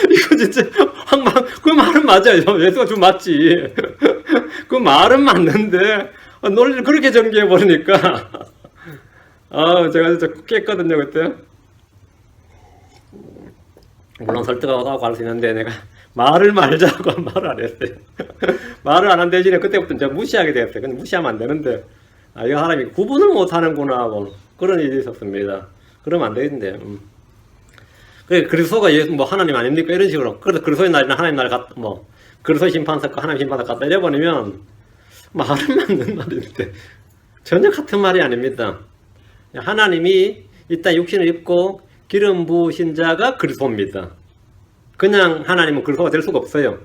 이거 진짜 그 말은 맞아요. 예수가 주 맞지. 그 말은 맞는데 논리를 그렇게 전개해 버리니까 제가 진짜 깼거든요 그때. 물론 설득하고 할 수 있는데 내가 말을 말자고 말을 안 했어요. 말을 안 한 대신에 그때부터 제가 무시하게 되었어요. 근데 무시하면 안 되는데 이 사람이 구분을 못 하는구나 하고 그런 일이 있었습니다. 그러면 안 되는데. 그리스도가 예수 하나님 아닙니까? 이런 식으로. 그래서 그리스도의 날이나 하나님 날 그리스도의 심판석과 하나님 심판석 갖다 내려버리면 말은 맞는 말인데 전혀 같은 말이 아닙니다. 하나님이 일단 육신을 입고 기름 부으신 자가 그리스도입니다. 그냥 하나님은 그리스도가 될 수가 없어요.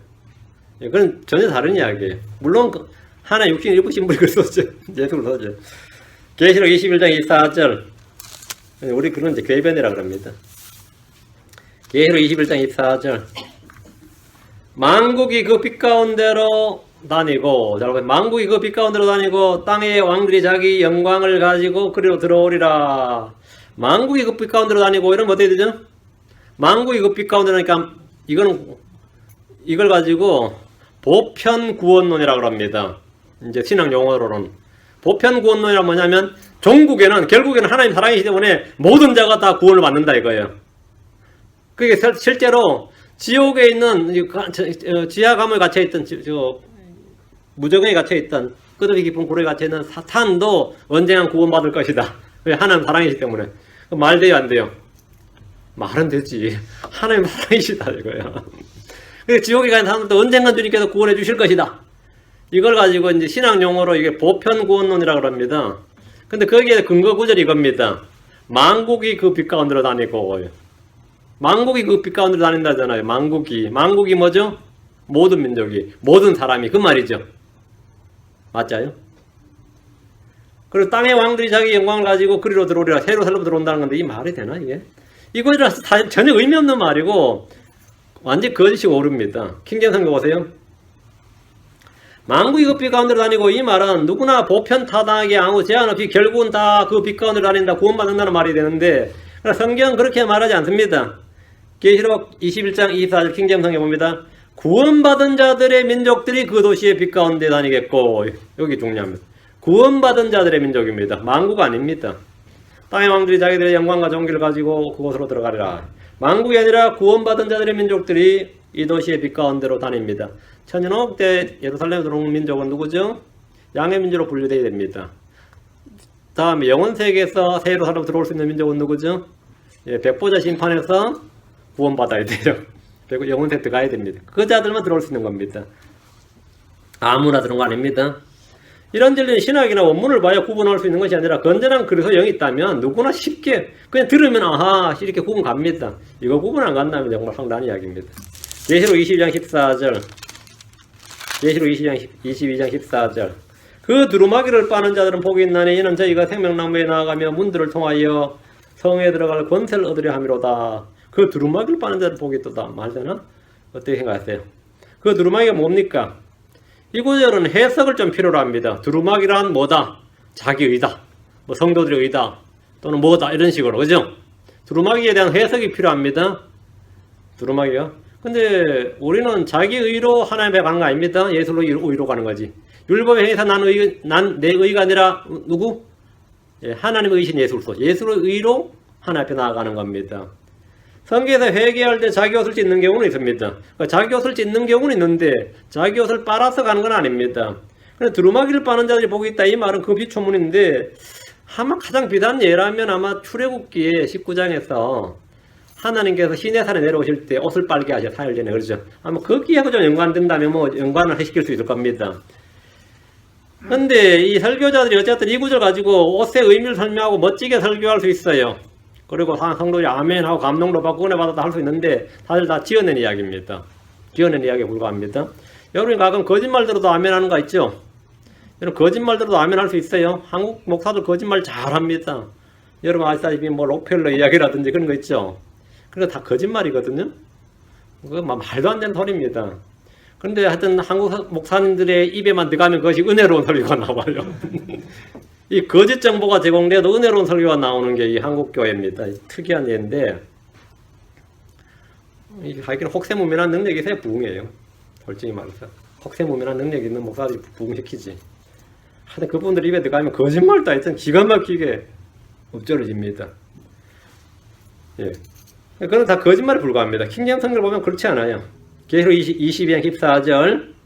그건 전혀 다른 이야기예요. 물론 하나님 육신을 입으신 분이 그리스도죠. 예수 그리스도죠. 계시록 21장 24절 우리 그런 이제 궤변이라고 합니다. 계시록 21장 24절 만국이 그 빛 가운데로 다니고 만국이 그 빛 가운데로 다니고 땅의 왕들이 자기 영광을 가지고 그리로 들어오리라. 만국이 그 빛 가운데로 다니고 이러면 어떻게 되죠? 만국이 그 빛 가운데라니까 이걸 가지고 보편 구원론이라고 합니다. 이제 신학 용어로는 보편 구원론이란 뭐냐면 결국에는 하나님 사랑이기 때문에 모든 자가 다 구원을 받는다 이거예요. 그게 실제로 지옥에 있는 지하 감옥에 갇혀있던 무적에 갇혀있던 끝없이 깊은 고래에 갇혀있는 사탄도 언젠간 구원받을 것이다. 왜? 하나님 사랑이기 때문에. 말 돼요, 안 돼요? 말은 되지. 하나님 사랑이시다 이거야. 그래서 지옥에 간 사람들도 언젠간 주님께서 구원해 주실 것이다. 이걸 가지고 이제 신앙 용어로 이게 보편 구원론이라고 합니다. 근데 거기에 근거 구절이 이겁니다. 만국이 그 빛 가운데로 다니고, 만국이 그 빛 가운데로 다닌다잖아요. 만국이 뭐죠? 모든 민족이, 모든 사람이, 그 말이죠. 맞아요? 그리고 땅의 왕들이 자기 영광을 가지고 그리로 들어오리라. 새로 들어온다는 건데 이 말이 되나 이게? 이거라서 전혀 의미 없는 말이고 완전 거짓이 오릅니다. 킹제임 성경 보세요. 만국이 그 빛 가운데로 다니고, 이 말은 누구나 보편타당하게 아무 제한 없이 결국은 다 그 빛 가운데로 다닌다, 구원받는다는 말이 되는데, 성경은 그렇게 말하지 않습니다. 계시록 21장 24절 킹제임 성경 봅니다. 구원받은 자들의 민족들이 그 도시의 빛 가운데 다니겠고, 여기 중요합니다. 구원받은 자들의 민족입니다. 만국 아닙니다. 땅의 왕들이 자기들의 영광과 존귀를 가지고 그곳으로 들어가리라. 만국이 아니라 구원받은 자들의 민족들이 이 도시의 빛 가운데로 다닙니다. 천년왕국 때 예루살렘에 들어온 민족은 누구죠? 양의 민족으로 분류되어야 됩니다. 다음에 영원세계에서 새 예루살렘으로 들어올 수 있는 민족은 누구죠? 백보자 심판에서 구원받아야 돼요. 영원세 들어가야 됩니다. 그 자들만 들어올 수 있는 겁니다. 아무나 들어온 거 아닙니다. 이런 진리는 신학이나 원문을 봐야 구분할 수 있는 것이 아니라 건전한 그리스도 영이 있다면 누구나 쉽게 그냥 들으면 아하 이렇게 구분 갑니다. 이거 구분 안 간다면 정말 상당한 이야기입니다. 계시록 22장 14절, 계시록 22장 14절. 그 두루마기를 빠는 자들은 복이 있나니 이는 저희가 생명나무에 나아가며 문들을 통하여 성에 들어갈 권세를 얻으려 함이로다. 그 두루마기를 빠는 자들은 복이 있도다. 말되나? 어떻게 생각하세요? 그 두루마기가 뭡니까? 이 구절은 해석을 좀 필요로 합니다. 두루마기란 뭐다? 자기 의다. 뭐 성도들의 의다. 또는 뭐다. 이런 식으로. 그죠? 두루마기에 대한 해석이 필요합니다. 두루마기가. 근데 우리는 자기 의로 하나님 앞에 가는 거 아닙니다. 예수로 의로 가는 거지. 율법에 행해서 난 내 의가 아니라 누구? 하나님의 의신 예수로서. 예수로 의로 하나님 앞에 나아가는 겁니다. 성경에서 회개할 때 자기 옷을 찢는 경우는 있습니다. 그러니까 자기 옷을 찢는 경우는 있는데 자기 옷을 빨아서 가는 건 아닙니다. 그런데 두루마기를 빠는 자들이 복이 있다. 이 말은 그 비초문인데 아마 가장 비단 예라면 아마 출애굽기에 19장에서 하나님께서 시내산에 내려오실 때 옷을 빨게 하셔. 사흘 전에. 그렇죠? 아마 거기하고 좀 연관된다면 뭐 연관을 시킬 수 있을 겁니다. 근데 이 설교자들이 어쨌든 이 구절 가지고 옷의 의미를 설명하고 멋지게 설교할 수 있어요. 그리고 성도들이 아멘하고 감동도 받고 은혜 받았다 할 수 있는데 다들 다 지어낸 이야기입니다. 지어낸 이야기에 불과합니다. 여러분이 가끔 거짓말 들어도 아멘하는 거 있죠? 여러분 거짓말 들어도 아멘할 수 있어요? 한국 목사들 거짓말 잘합니다. 여러분 아시다시피 뭐 록펠러 이야기라든지 그런 거 있죠? 그거 다 거짓말이거든요? 그거 말도 안 되는 소리입니다. 그런데 하여튼 한국 목사님들의 입에만 들어가면 그것이 은혜로운 설교가 나와요. 이 거짓 정보가 제공돼도 은혜로운 설교가 나오는 게 이 한국교회입니다. 특이한 예인데, 하여튼 혹세무민한 능력이 있어야 부흥이에요. 솔직히 말해서. 혹세무민한 능력이 있는 목사들이 부흥시키지. 하여튼 그분들 입에 들어가면 거짓말도 하여튼 기가 막히게 엎질러집니다. 예. 그건 다 거짓말에 불과합니다. 킹제임 성경을 보면 그렇지 않아요. 계시록 22장 14절.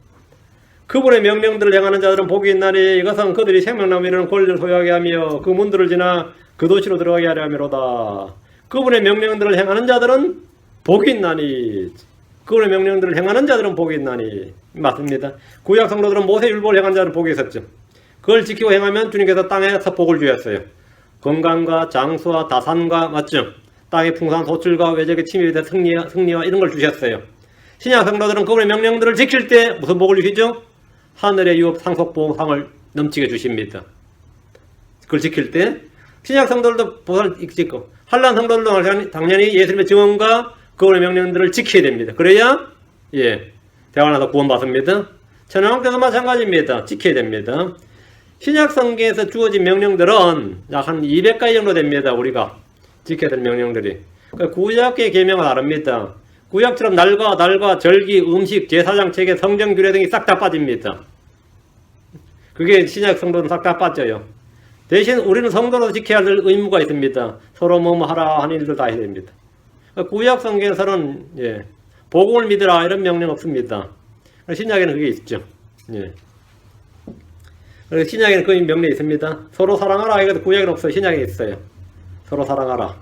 그분의 명령들을 행하는 자들은 복이 있나니 이것은 그들이 생명나무에 이르는 권리를 소유하게 하며 그 문들을 지나 그 도시로 들어가게 하려 함이로다. 그분의 명령들을 행하는 자들은 복이 있나니. 그분의 명령들을 행하는 자들은 복이 있나니. 맞습니다. 구약 성도들은 모세 율법을 행한 자들은 복이 있었죠. 그걸 지키고 행하면 주님께서 땅에서 복을 주셨어요. 건강과 장수와 다산과 맞죠? 땅의 풍성한 소출과 외적의 침입에 대한 승리와 이런 걸 주셨어요. 신약 성도들은 그분의 명령들을 지킬 때 무슨 복을 주시죠? 하늘의 유업 상속보상을 넘치게 주십니다. 그걸 지킬 때 신약 성도들도 보상을 지키고 한란 성도들도 당연히 예수님의 증언과 그분의 명령들을 지켜야 됩니다. 그래야 대환하다 구원받습니다. 천황 때도 마찬가지입니다. 지켜야 됩니다. 신약 성경에서 주어진 명령들은 약 한 200가지 정도 됩니다. 우리가 지켜야 될 명령들이. 구약의 계명은 다릅니다. 구약처럼 날과 절기, 음식, 제사장 체계, 성경 규례 등이 싹 다 빠집니다. 그게 신약 성도는 싹 다 빠져요. 대신 우리는 성도로 지켜야 될 의무가 있습니다. 서로 뭐뭐 하라 하는 일들 다 해야 됩니다. 구약 성경에서는 복음을 믿으라 이런 명령 없습니다. 신약에는 그게 있죠. 그리고 신약에는 그 명령이 있습니다. 서로 사랑하라. 이것도 구약에는 없어요. 신약에 있어요. 서로 사랑하라.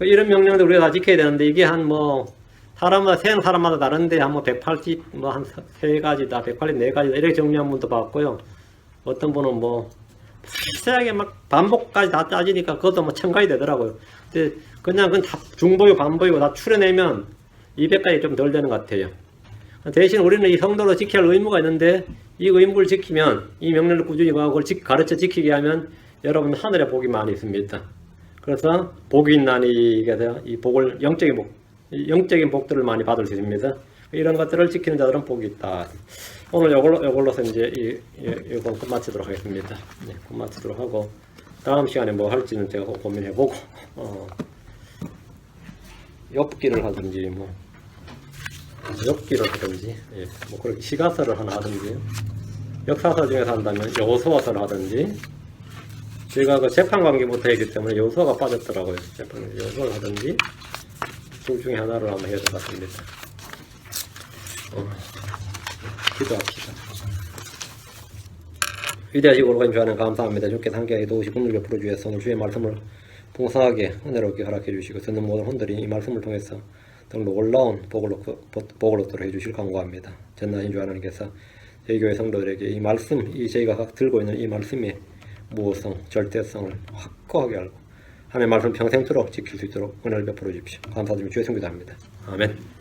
이런 명령들 우리가 다 지켜야 되는데 이게 한 뭐 사람마다 세는 사람마다 다른데 한 뭐 180 뭐 한 세 가지다, 184가지다 이렇게 정리한 분도 봤고요. 어떤 분은 뭐 자세하게 막 반복까지 다 따지니까 그것도 뭐 첨가이 되더라고요. 근데 그냥 그건 다 중보이고 반보이고 다 추려내면 200가지 좀 덜 되는 것 같아요. 대신 우리는 이 성도로 지켜야 할 의무가 있는데 이 의무를 지키면 이 명령을 꾸준히 그걸 가르쳐 지키게 하면 여러분 하늘에 복이 많이 있습니다. 그래서 복이 있나니 이 복을 영적인 복들을 많이 받을 수 있습니다. 이런 것들을 지키는 자들은 복이 있다. 오늘 요걸로서 이제 이건 끝마치도록 하겠습니다. 네, 끝마치도록 하고 다음 시간에 뭐 할지는 제가 고민해보고 엽기를 하든지 뭐 엽기를 하든지 예, 뭐 그렇게 시가서를 하나 하든지 역사서 중에서 한다면 여호수아서를 하든지 제가 그 재판관계부터 했기 때문에 여호수아가 빠졌더라고요. 여호수아를 하든지 둘 중에 하나를 한번 해야 될 것 같습니다. 기도합시다. 위대하시고 오르가님 주 하나님 감사합니다. 주께서 함께하게 도우시 분들께 풀어주셔서 오늘 주의 말씀을 풍성하게 은혜롭게 허락해 주시고 듣는 모든 혼들이 이 말씀을 통해서 더 놀라운 복을 얻도록 해주실 간구합니다. 전능하신 주 하나님께서 저희 교회 성도들에게 이 말씀, 저희가 들고 있는 이 말씀의 무호성, 절대성을 확고하게 알고 하나님의 말씀 평생토록 지킬 수 있도록 은혜를 베풀어 주십시오. 감사드리며 주의 성기도합니다. 아멘.